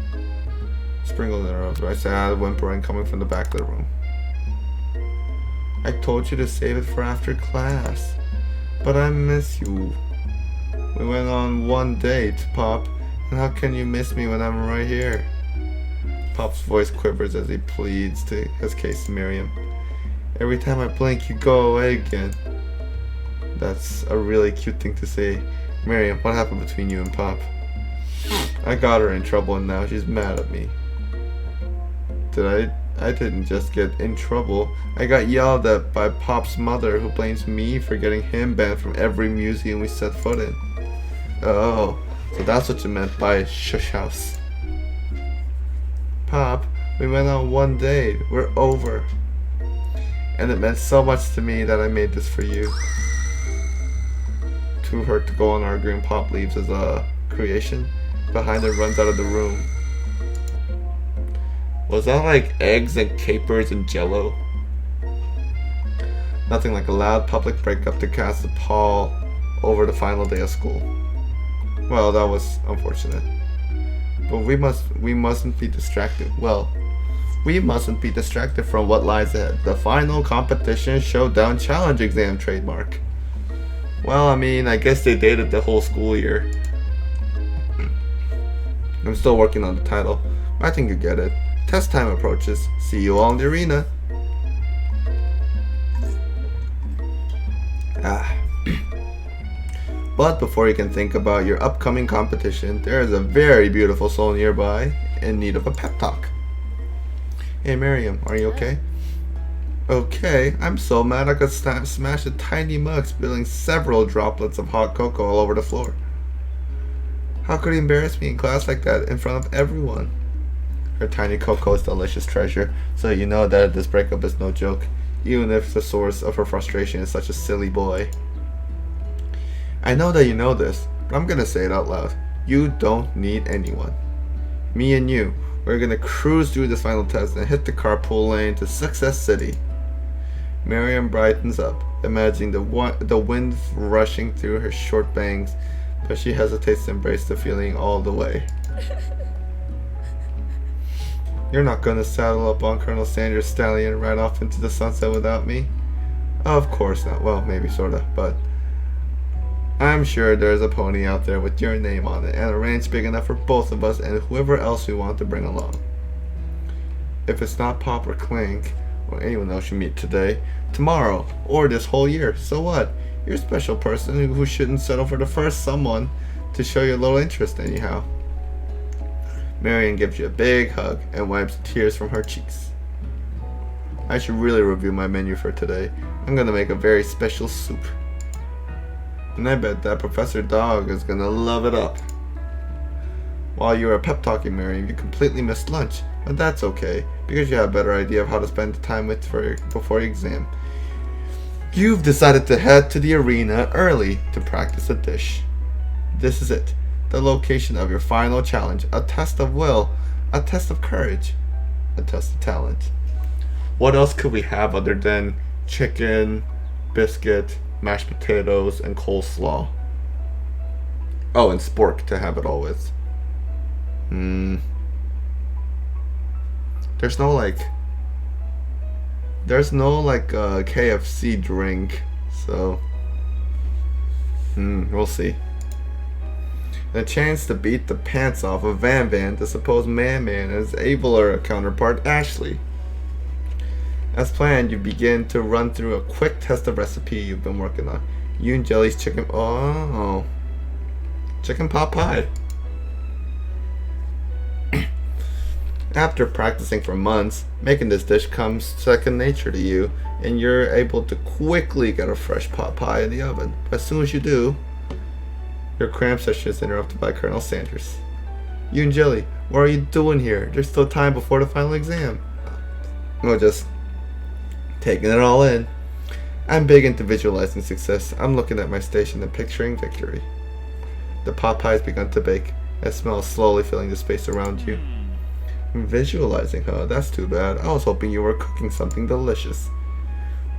Sprinkles interrupts by sad whimpering coming from the back of the room. I told you to save it for after class, but I miss you. We went on one date, Pop. And how can you miss me when I'm right here? Pop's voice quivers as he pleads to his case Miriam. Every time I blink, you go away again. That's a really cute thing to say. Miriam, what happened between you and Pop? I got her in trouble and now she's mad at me. I didn't just get in trouble. I got yelled at by Pop's mother, who blames me for getting him banned from every museum we set foot in. Oh, so that's what you meant by shush house. Pop, we went on one date. We're over. And it meant so much to me that I made this for you. Too hurt to go on arguing, Pop leaves as a creation. Behind her runs out of the room. Was that like eggs and capers and jello? Nothing like a loud public breakup to cast a pall over the final day of school. Well, that was unfortunate. But we mustn't be distracted. Well, we mustn't be distracted from what lies ahead. The final competition showdown challenge exam trademark. Well, I mean, I guess they dated the whole school year. I'm still working on the title. I think you get it. Test time approaches. See you all in the arena. But before you can think about your upcoming competition, there is a very beautiful soul nearby in need of a pep talk. Hey Miriam, are you okay? Okay, I'm so mad I could smash a tiny mug, spilling several droplets of hot cocoa all over the floor. How could he embarrass me in class like that in front of everyone? Her tiny cocoa is delicious treasure, so you know that this breakup is no joke, even if the source of her frustration is such a silly boy. I know that you know this, but I'm gonna say it out loud. You don't need anyone. Me and you, we're gonna cruise through this final test and hit the carpool lane to Success City. Miriam brightens up, imagining the wind rushing through her short bangs, but she hesitates to embrace the feeling all the way. You're not gonna saddle up on Colonel Sanders' stallion and ride off into the sunset without me? Of course not. Well, maybe sorta, but I'm sure there's a pony out there with your name on it and a ranch big enough for both of us and whoever else we want to bring along. If it's not Pop or Clink, or anyone else you meet today, tomorrow, or this whole year, so what? You're a special person who shouldn't settle for the first someone to show you a little interest anyhow. Marion gives you a big hug and wipes tears from her cheeks. I should really review my menu for today. I'm gonna make a very special soup. And I bet that Professor Dog is gonna love it up. While you were pep talking Marion, you completely missed lunch, but that's okay, because you have a better idea of how to spend the time before your exam. You've decided to head to the arena early to practice a dish. This is it. The location of your final challenge, a test of will, a test of courage, a test of talent. What else could we have other than chicken, biscuit, mashed potatoes, and coleslaw? Oh, and spork to have it all with. There's no KFC drink, so we'll see. A chance to beat the pants off of Van Van, the supposed Man and his abler counterpart Ashley. As planned, you begin to run through a quick test of recipe you've been working on. You and Jelly's chicken pot pie. After practicing for months, making this dish comes second nature to you, and you're able to quickly get a fresh pot pie in the oven. But as soon as you do, your cram session is interrupted by Colonel Sanders. You and Jelly, what are you doing here? There's still time before the final exam. Well, just taking it all in. I'm big into visualizing success. I'm looking at my station and picturing victory. The pot pie has begun to bake. A smell is slowly filling the space around you. Visualizing, huh? That's too bad. I was hoping you were cooking something delicious.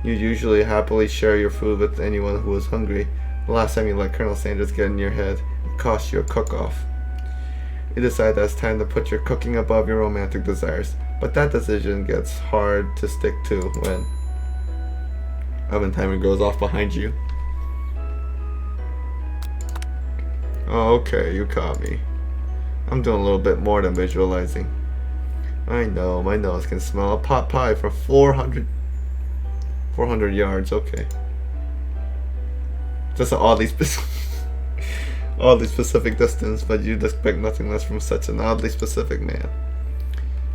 You usually happily share your food with anyone who is hungry. The last time you let Colonel Sanders get in your head, it cost you a cook-off. You decide that it's time to put your cooking above your romantic desires, but that decision gets hard to stick to when oven timer goes off behind you. Oh, okay, you caught me. I'm doing a little bit more than visualizing. I know, my nose can smell a pot pie for 400 yards, okay. Just an oddly specific distance, but you'd expect nothing less from such an oddly specific man.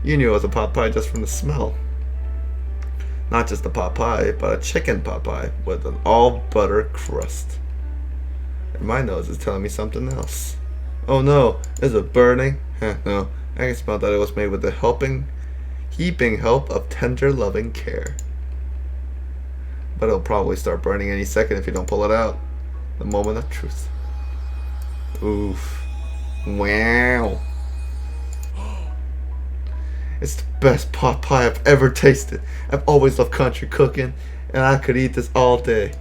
You knew it was a pot pie just from the smell. Not just a pot pie, but a chicken pot pie with an all-butter crust. And my nose is telling me something else. Oh no, is it burning? No, I can smell that it was made with the heaping help of tender, loving care. But it'll probably start burning any second if you don't pull it out. The moment of truth. Oof. Wow. It's the best pot pie I've ever tasted. I've always loved country cooking, and I could eat this all day.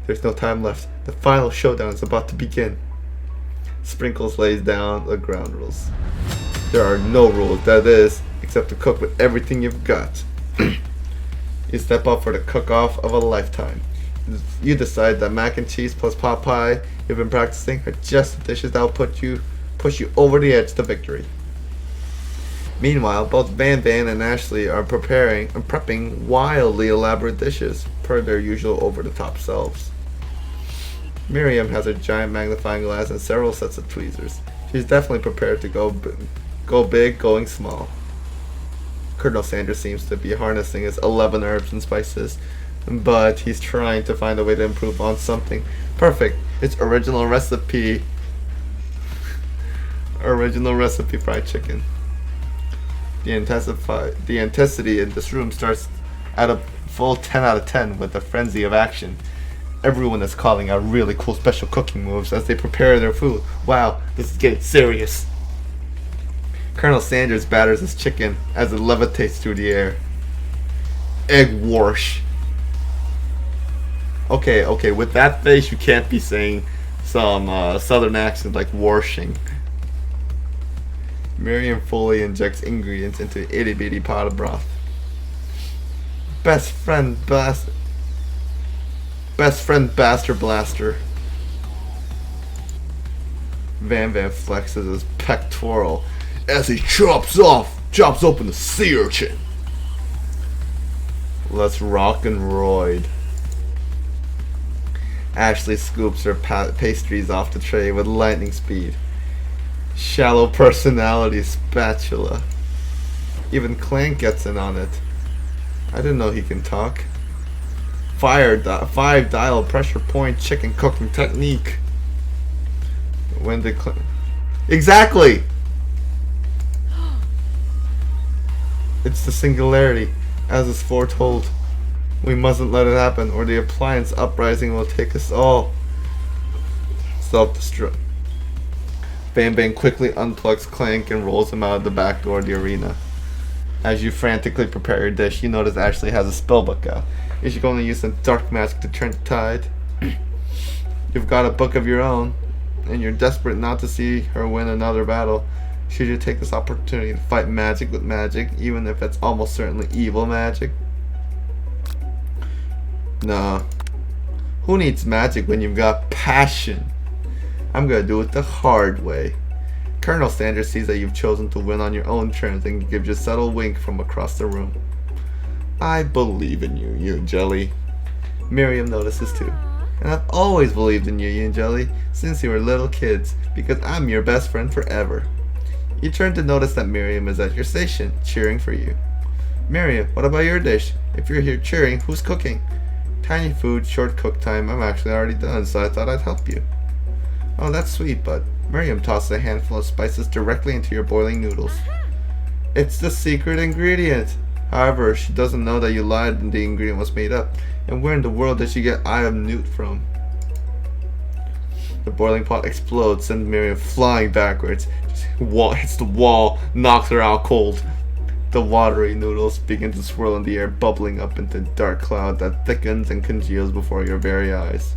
There's no time left. The final showdown is about to begin. Sprinkles lays down the ground rules. There are no rules, that is, except to cook with everything you've got. You step up for the cook-off of a lifetime. You decide that mac and cheese plus pot pie you've been practicing are just the dishes that will push you over the edge to victory. Meanwhile, both Van and Ashley are prepping wildly elaborate dishes per their usual over-the-top selves. Miriam has a giant magnifying glass and several sets of tweezers. She's definitely prepared to go big, going small. Colonel Sanders seems to be harnessing his 11 herbs and spices, but he's trying to find a way to improve on something perfect. His original recipe fried chicken. The intensity in this room starts at a full 10 out of 10 with a frenzy of action. Everyone is calling out really cool special cooking moves as they prepare their food. Wow, this is getting serious. Colonel Sanders batters his chicken as it levitates through the air. Egg wash. Okay, with that face you can't be saying some southern accent like washing. Miriam fully injects ingredients into an itty bitty pot of broth. Best friend Baster Blaster. Van flexes his pectoral as he chops open the sea urchin. Let's rock and roid. Ashley scoops her pastries off the tray with lightning speed. Shallow personality spatula. Even Clank gets in on it. I didn't know he can talk. 5 dial pressure point chicken cooking technique. When did Clank... Exactly! It's the singularity, as is foretold. We mustn't let it happen, or the appliance uprising will take us all. Self-destruct. Van quickly unplugs Clank and rolls him out of the back door of the arena. As you frantically prepare your dish, you notice Ashley has a spellbook out. Is she going to use some dark magic to turn the tide? You've got a book of your own, and you're desperate not to see her win another battle. Should you take this opportunity to fight magic with magic, even if it's almost certainly evil magic? Nah. Who needs magic when you've got passion? I'm gonna do it the hard way. Colonel Sanders sees that you've chosen to win on your own terms and gives you a subtle wink from across the room. I believe in you, you jelly. Miriam notices too. And I've always believed in you, you jelly, since you were little kids, because I'm your best friend forever. You turn to notice that Miriam is at your station, cheering for you. Miriam, what about your dish? If you're here cheering, who's cooking? Tiny food, short cook time, I'm actually already done, so I thought I'd help you. Oh, that's sweet, bud. Miriam tosses a handful of spices directly into your boiling noodles. It's the secret ingredient. However, she doesn't know that you lied and the ingredient was made up. And where in the world did she get Eye of Newt from? The boiling pot explodes, sends Miriam flying backwards. Hits the wall, knocks her out cold. The watery noodles begin to swirl in the air, bubbling up into a dark cloud that thickens and congeals before your very eyes.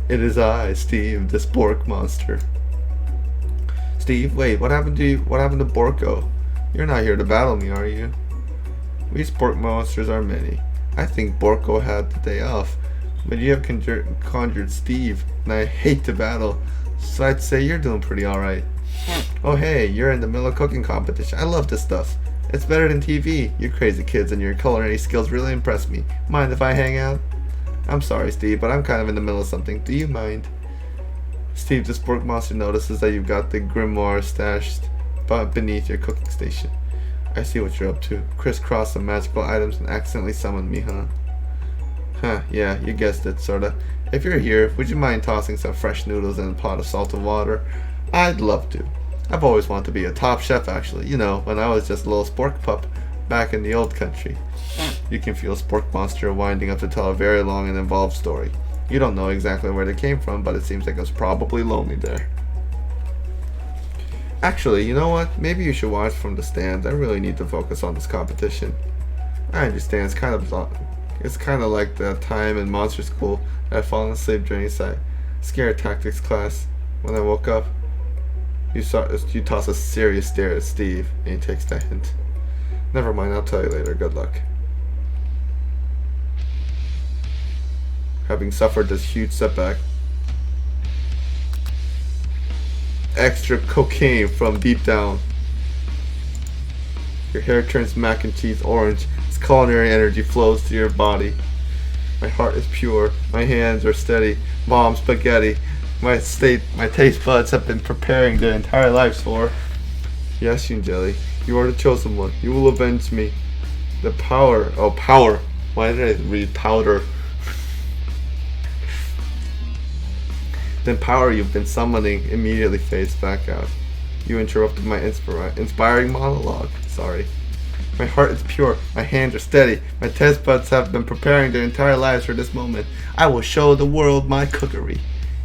It is I, Steve, the spork monster. Steve, wait, what happened to you? What happened to Borko? You're not here to battle me, are you? We spork monsters are many. I think Borko had the day off. But you have conjured Steve, and I hate to battle, so I'd say you're doing pretty alright. Oh hey, you're in the middle of cooking competition. I love this stuff. It's better than TV. You crazy kids and your culinary skills really impress me. Mind if I hang out? I'm sorry, Steve, but I'm kind of in the middle of something. Do you mind? Steve, the spork monster notices that you've got the grimoire stashed beneath your cooking station. I see what you're up to. Crisscross some magical items and accidentally summoned me, huh? Huh, yeah, you guessed it, sorta. If you're here, would you mind tossing some fresh noodles in a pot of salted water? I'd love to. I've always wanted to be a top chef, actually. You know, when I was just a little spork pup back in the old country. You can feel Spork Monster winding up to tell a very long and involved story. You don't know exactly where they came from, but it seems like it was probably lonely there. Actually, you know what? Maybe you should watch from the stands. I really need to focus on this competition. I understand. It's kind of like the time in monster school I had fallen asleep during scare tactics class. When I woke up, you toss a serious stare at Steve, and he takes the hint. Never mind, I'll tell you later. Good luck. Having suffered this huge setback, extra cocaine from deep down. Your hair turns mac and cheese orange. Its culinary energy flows through your body. My heart is pure. My hands are steady. Mom spaghetti. My taste buds have been preparing their entire lives for. Yes, Jelly, you are the chosen one. You will avenge me. The power. Oh, power. Why did I read powder? The power you've been summoning immediately fades back out. You interrupted my inspiring monologue. Sorry. My heart is pure. My hands are steady. My taste buds have been preparing their entire lives for this moment. I will show the world my cookery.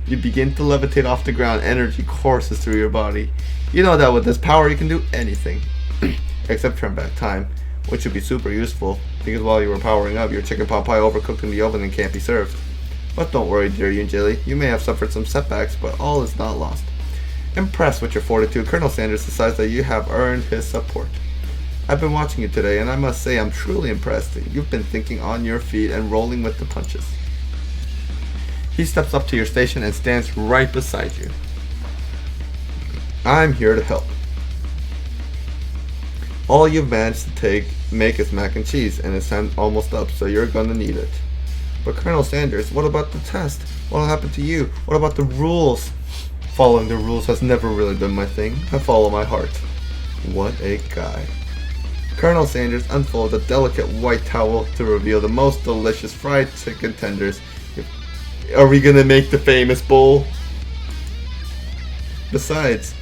You begin to levitate off the ground. Energy courses through your body. You know that with this power you can do anything. Except turn back time, which would be super useful, because while you were powering up, your chicken pot pie overcooked in the oven and can't be served. But don't worry, dear Jelly. You may have suffered some setbacks, but all is not lost. Impressed with your fortitude, Colonel Sanders decides that you have earned his support. I've been watching you today, and I must say I'm truly impressed. You've been thinking on your feet and rolling with the punches. He steps up to your station and stands right beside you. I'm here to help. All you've managed to make is mac and cheese, and it's time almost up, so you're gonna need it. But Colonel Sanders, what about the test? What'll happen to you? What about the rules? Following the rules has never really been my thing. I follow my heart. What a guy. Colonel Sanders unfolds a delicate white towel to reveal the most delicious fried chicken tenders. Are we gonna make the famous bowl? Besides,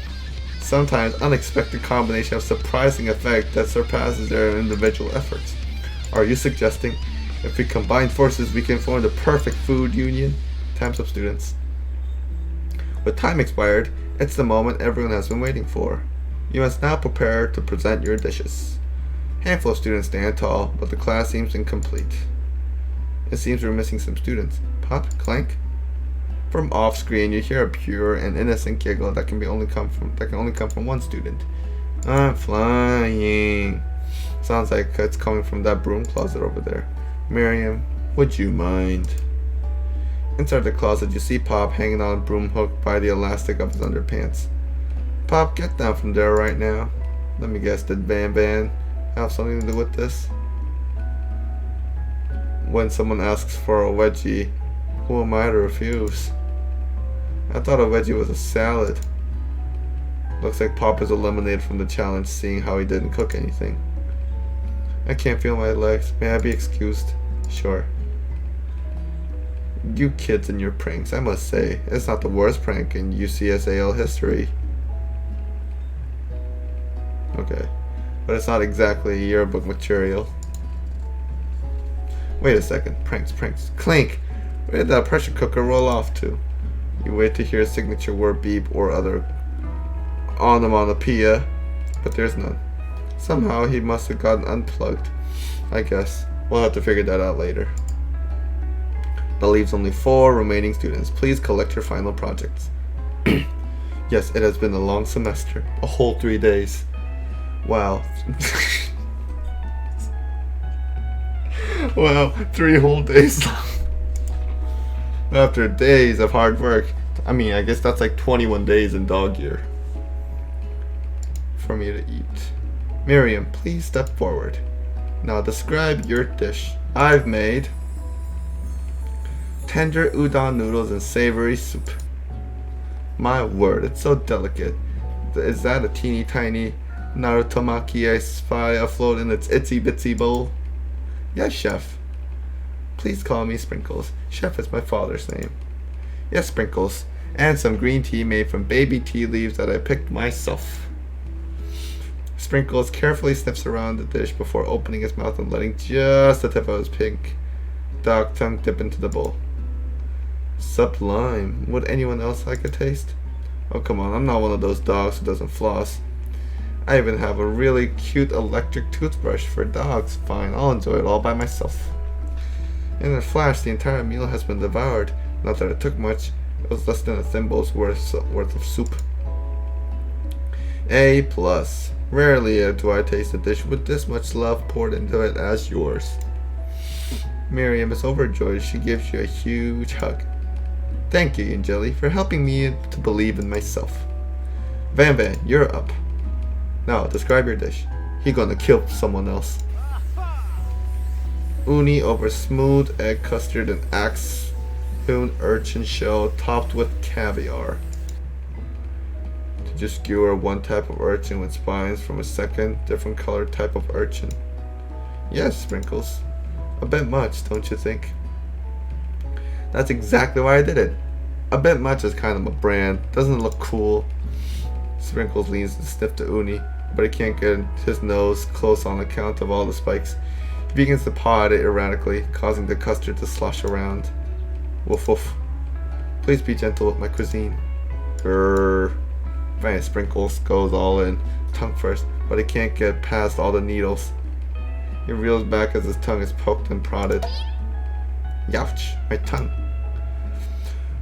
sometimes unexpected combination of surprising effect that surpasses their individual efforts. Are you suggesting if we combine forces we can form the perfect food union? Time's up, students. With time expired, it's the moment everyone has been waiting for. You must now prepare to present your dishes. Handful of students stand tall, but the class seems incomplete. It seems we're missing some students. Pop, clank. From off screen, you hear a pure and innocent giggle that can only come from one student. I'm flying. Sounds like it's coming from that broom closet over there. Miriam, would you mind? Inside the closet, you see Pop hanging on a broom hook by the elastic of his underpants. Pop, get down from there right now. Let me guess, did Van Van have something to do with this? When someone asks for a wedgie, who am I to refuse? I thought a wedgie was a salad. Looks like Pop is eliminated from the challenge, seeing how he didn't cook anything. I can't feel my legs. May I be excused? Sure. You kids and your pranks, I must say, it's not the worst prank in UCSAL history. Okay, but it's not exactly yearbook material. Wait a second, pranks. Clink! Where did that pressure cooker roll off to? You wait to hear a signature word beep or other onomatopoeia, but there's none. Somehow he must have gotten unplugged. I guess. We'll have to figure that out later. That leaves only 4 remaining students. Please collect your final projects. Yes, it has been a long semester. A whole 3 days. Wow. Wow, 3 whole days long. After days of hard work. I mean, I guess that's like 21 days in dog year for me to eat. Miriam, please step forward. Now describe your dish. I've made tender udon noodles and savory soup. My word, it's so delicate. Is that a teeny tiny narutomaki I spy afloat in its itsy bitsy bowl? Yes, chef. Please call me Sprinkles. Chef is my father's name. Yes, Sprinkles. And some green tea made from baby tea leaves that I picked myself. Sprinkles carefully sniffs around the dish before opening his mouth and letting just the tip of his pink dog tongue dip into the bowl. Sublime. Would anyone else like a taste? Oh, come on, I'm not one of those dogs who doesn't floss. I even have a really cute electric toothbrush for dogs. Fine, I'll enjoy it all by myself. In a flash, the entire meal has been devoured. Not that it took much. It was less than a thimble's worth of soup. A+. Rarely do I taste a dish with this much love poured into it as yours. Miriam is overjoyed. She gives you a huge hug. Thank you, Angeli, for helping me to believe in myself. Van Van, you're up. Now, describe your dish. He gonna kill someone else. Uni over smooth egg custard and axe-hewn urchin shell topped with caviar. To just skewer one type of urchin with spines from a second, different colored type of urchin. Yes, Sprinkles. A bit much, don't you think? That's exactly why I did it. A bit much is kind of a brand. Doesn't it look cool? Sprinkles leans to sniff to Uni, but he can't get his nose close on account of all the spikes. He begins to paw at it erratically, causing the custard to slosh around. Woof woof. Please be gentle with my cuisine. Grrr. Van Sprinkles goes all in, tongue first, but he can't get past all the needles. He reels back as his tongue is poked and prodded. Youch, my tongue.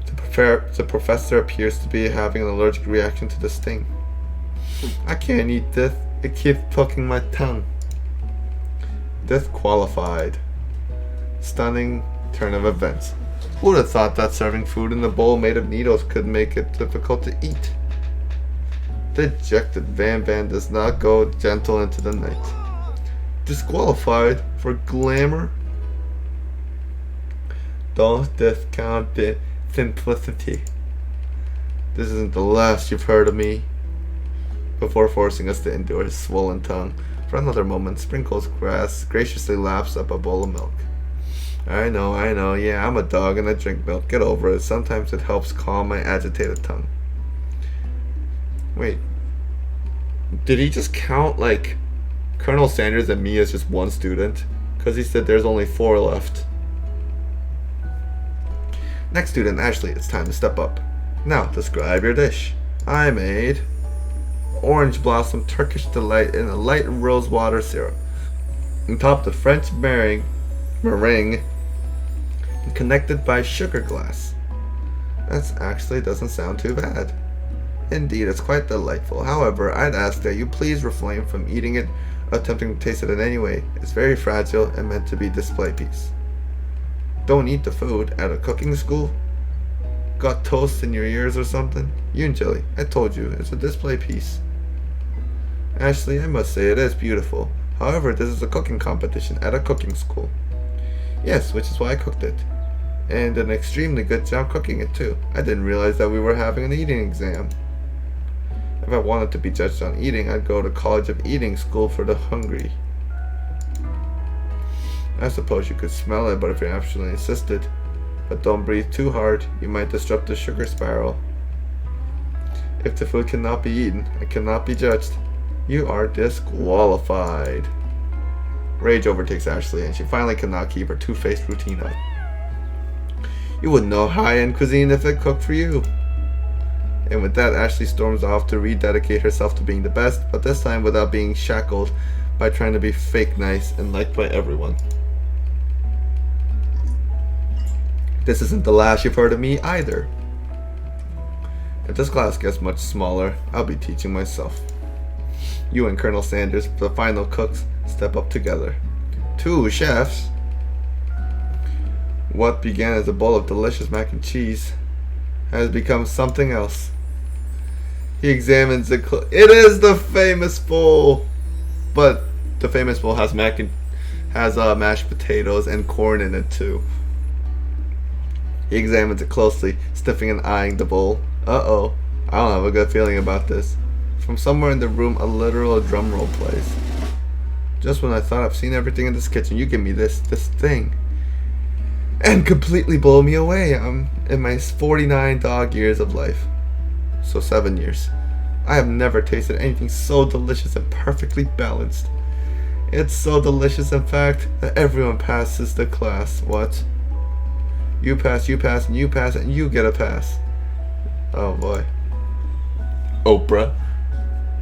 The professor appears to be having an allergic reaction to the sting. I can't eat this. It keeps poking my tongue. Disqualified. Stunning turn of events. Who would have thought that serving food in a bowl made of needles could make it difficult to eat? Dejected Van Van does not go gentle into the night. Disqualified for glamour? Don't discount the simplicity. This isn't the last you've heard of me. Before forcing us to endure his swollen tongue for another moment, Sprinkles graciously laps up a bowl of milk. I know, yeah, I'm a dog and I drink milk. Get over it. Sometimes it helps calm my agitated tongue. Wait. Did he just count, like, Colonel Sanders and me as just one student? Because he said there's only 4 left. Next student, Ashley, it's time to step up. Now, describe your dish. I made orange blossom Turkish delight in a light rose water syrup, and topped with French meringue, and connected by sugar glass. That actually doesn't sound too bad. Indeed, it's quite delightful. However, I'd ask that you please refrain from eating it, attempting to taste it in any way. It's very fragile and meant to be a display piece. Don't eat the food at a cooking school? Got toast in your ears or something? You and Jelly, I told you, it's a display piece. Ashley, I must say it is beautiful. However, this is a cooking competition at a cooking school. Yes, which is why I cooked it. And an extremely good job cooking it too. I didn't realize that we were having an eating exam. If I wanted to be judged on eating, I'd go to College of Eating School for the Hungry. I suppose you could smell it, but if you actually insisted. But don't breathe too hard, you might disrupt the sugar spiral. If the food cannot be eaten and cannot be judged, you are disqualified. Rage overtakes Ashley, and she finally cannot keep her two-faced routine up. You wouldn't know high-end cuisine if it cooked for you. And with that, Ashley storms off to rededicate herself to being the best, but this time without being shackled by trying to be fake nice and liked by everyone. This isn't the last you've heard of me either. If this class gets much smaller, I'll be teaching myself. You and Colonel Sanders, the final cooks, step up together. 2 chefs. What began as a bowl of delicious mac and cheese has become something else. He examines the it is the famous bowl, but the famous bowl has mashed potatoes and corn in it too. He examines it closely, sniffing and eyeing the bowl. Uh-oh, I don't have a good feeling about this. From somewhere in the room, a literal drum roll plays. Just when I thought I've seen everything in this kitchen, you give me this thing. And completely blow me away. I'm in my 49 dog years of life. So 7 years. I have never tasted anything so delicious and perfectly balanced. It's so delicious, in fact, that everyone passes the class. What? You pass, and you pass, and you get a pass. Oh boy. Oprah.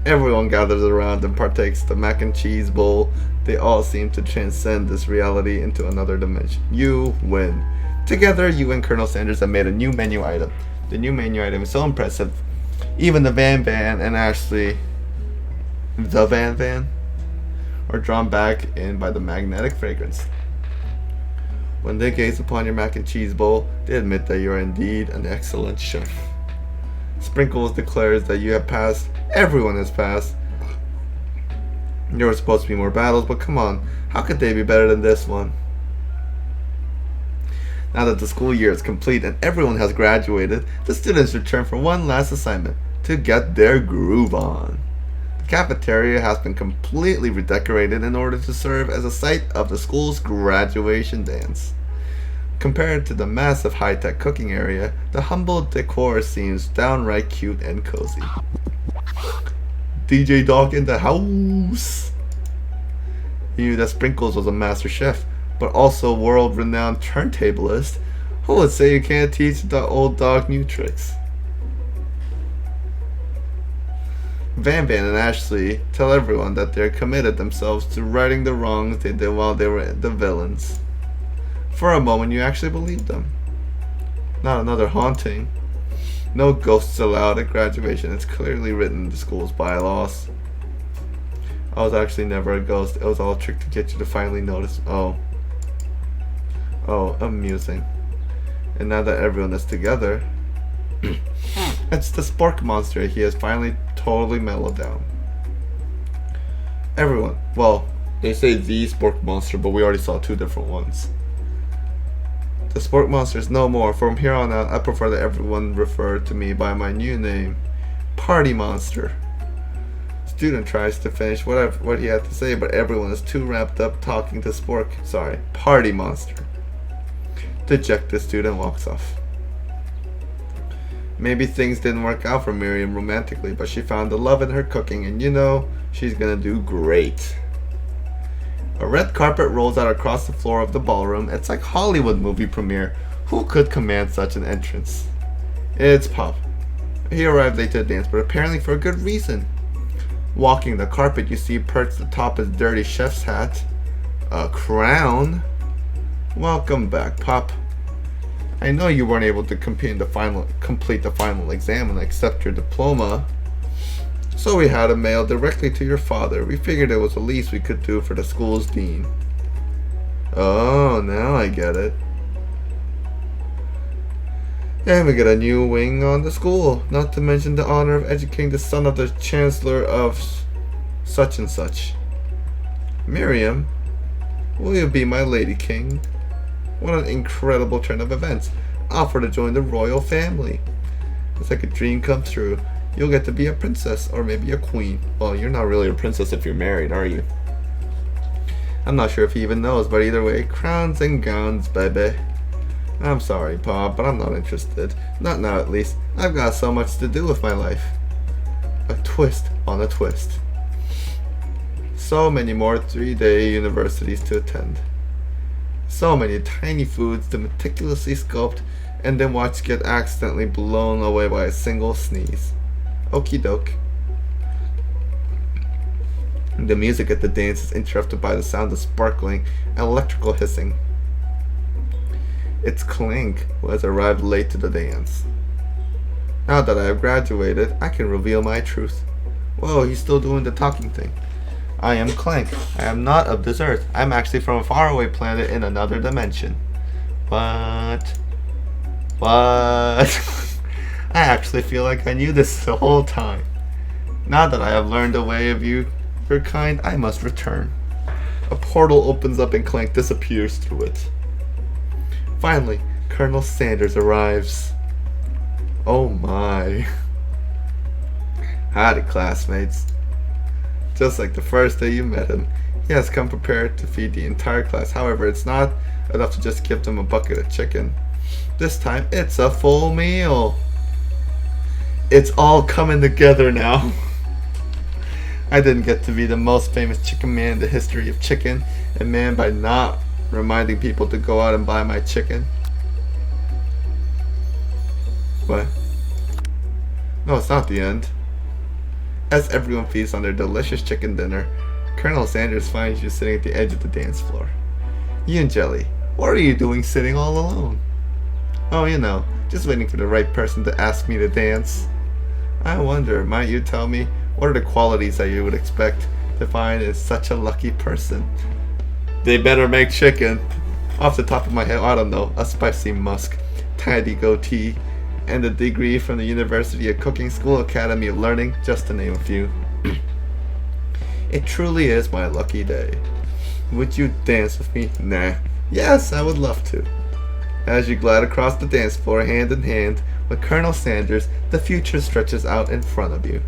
Everyone gathers around and partakes the mac and cheese bowl. They all seem to transcend this reality into another dimension. You win. Together, you and Colonel Sanders have made a new menu item. The new menu item is so impressive. Even the Van and Ashley, the Van, are drawn back in by the magnetic fragrance. When they gaze upon your mac and cheese bowl, they admit that you are indeed an excellent chef. Sprinkles declares that you have passed. Everyone has passed. There were supposed to be more battles, but come on, how could they be better than this one? Now that the school year is complete and everyone has graduated, the students return for one last assignment, to get their groove on. The cafeteria has been completely redecorated in order to serve as a site of the school's graduation dance. Compared to the massive high-tech cooking area, the humble decor seems downright cute and cozy. DJ Doc in the house! He knew that Sprinkles was a master chef, but also world-renowned turntablist. Who would say you can't teach the old dog new tricks? Van and Ashley tell everyone that they're committed themselves to righting the wrongs they did while they were the villains. For a moment, you actually believe them. Not another haunting. No ghosts allowed at graduation. It's clearly written in the school's bylaws. I was actually never a ghost. It was all a trick to get you to finally notice. Oh, amusing. And now that everyone is together, it's the Spork monster. He has finally totally mellowed down. Everyone. Well, they say the Spork monster, but we already saw two different ones. The Spork monster is no more. From here on out, I prefer that everyone refer to me by my new name, Party Monster. Student tries to finish what he had to say, but everyone is too wrapped up talking to Party Monster. Dejected student walks off. Maybe things didn't work out for Miriam romantically, but she found the love in her cooking, and you know, she's gonna do great. A red carpet rolls out across the floor of the ballroom. It's like Hollywood movie premiere. Who could command such an entrance? It's Pop. He arrived late to the dance, but apparently for a good reason. Walking the carpet, you see perched atop his dirty chef's hat a crown. Welcome back, Pop. I know you weren't able to complete the final exam and accept your diploma, so we had it mailed directly to your father. We figured it was the least we could do for the school's dean. Oh, now I get it. And we get a new wing on the school, not to mention the honor of educating the son of the chancellor of such and such. Miriam, will you be my lady king? What an incredible turn of events. Offer to join the royal family. It's like a dream come true. You'll get to be a princess, or maybe a queen. Well, you're not really a princess if you're married, are you? I'm not sure if he even knows, but either way, crowns and gowns, baby. I'm sorry, Pa, but I'm not interested. Not now, at least. I've got so much to do with my life. A twist on a twist. So many more 3-day universities to attend. So many tiny foods to meticulously sculpt and then watch get accidentally blown away by a single sneeze. Okie doke. The music at the dance is interrupted by the sound of sparkling and electrical hissing. It's Clink, who has arrived late to the dance. Now that I have graduated, I can reveal my truth. Whoa, he's still doing the talking thing. I am Clank. I am not of this earth. I'm actually from a faraway planet in another dimension. What? What? I actually feel like I knew this the whole time. Now that I have learned the way of your kind, I must return. A portal opens up and Clank disappears through it. Finally, Colonel Sanders arrives. Oh my. Howdy, classmates. Just like the first day you met him, he has come prepared to feed the entire class. However, it's not enough to just give them a bucket of chicken. This time, it's a full meal. It's all coming together now. I didn't get to be the most famous chicken man in the history of chicken, and man, by not reminding people to go out and buy my chicken. What? No, it's not the end. As everyone feasts on their delicious chicken dinner, Colonel Sanders finds you sitting at the edge of the dance floor. You and Jelly, what are you doing sitting all alone? Oh, you know, just waiting for the right person to ask me to dance. I wonder, might you tell me, what are the qualities that you would expect to find in such a lucky person? They better make chicken. Off the top of my head, I don't know, a spicy musk, tidy goatee, and a degree from the University of Cooking School Academy of Learning, just to name a few. It truly is my lucky day. Would you dance with me? Nah. Yes, I would love to. As you glide across the dance floor hand in hand with Colonel Sanders, the future stretches out in front of you.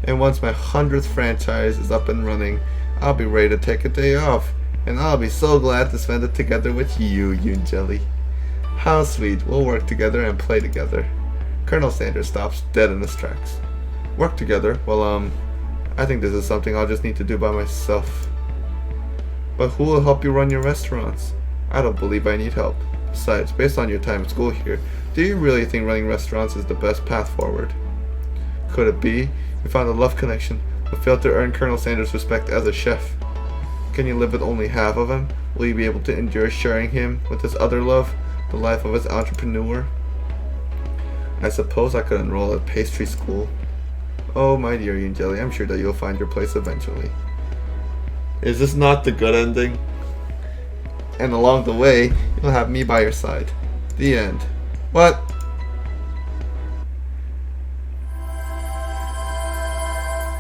And once my 100th franchise is up and running, I'll be ready to take a day off, and I'll be so glad to spend it together with you and Jelly. How sweet, we'll work together and play together. Colonel Sanders stops dead in his tracks. Work together? Well, I think this is something I'll just need to do by myself. But who will help you run your restaurants? I don't believe I need help. Besides, based on your time at school here, do you really think running restaurants is the best path forward? Could it be you found a love connection, but failed to earn Colonel Sanders' respect as a chef? Can you live with only half of him? Will you be able to endure sharing him with his other love, the life of his entrepreneur? I suppose I could enroll at pastry school. Oh, my dear Ian Jelly, I'm sure that you'll find your place eventually. Is this not the good ending? And along the way, you'll have me by your side. The end. What?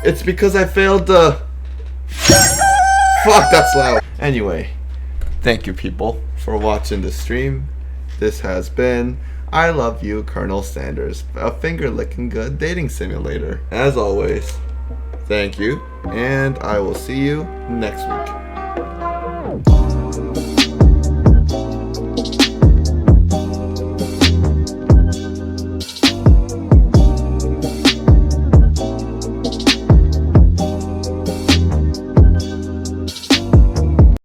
It's because I failed the... Fuck, that's loud. Anyway, thank you people for watching the stream. This has been I Love You, Colonel Sanders, a finger-licking good dating simulator. As always, thank you, and I will see you next week.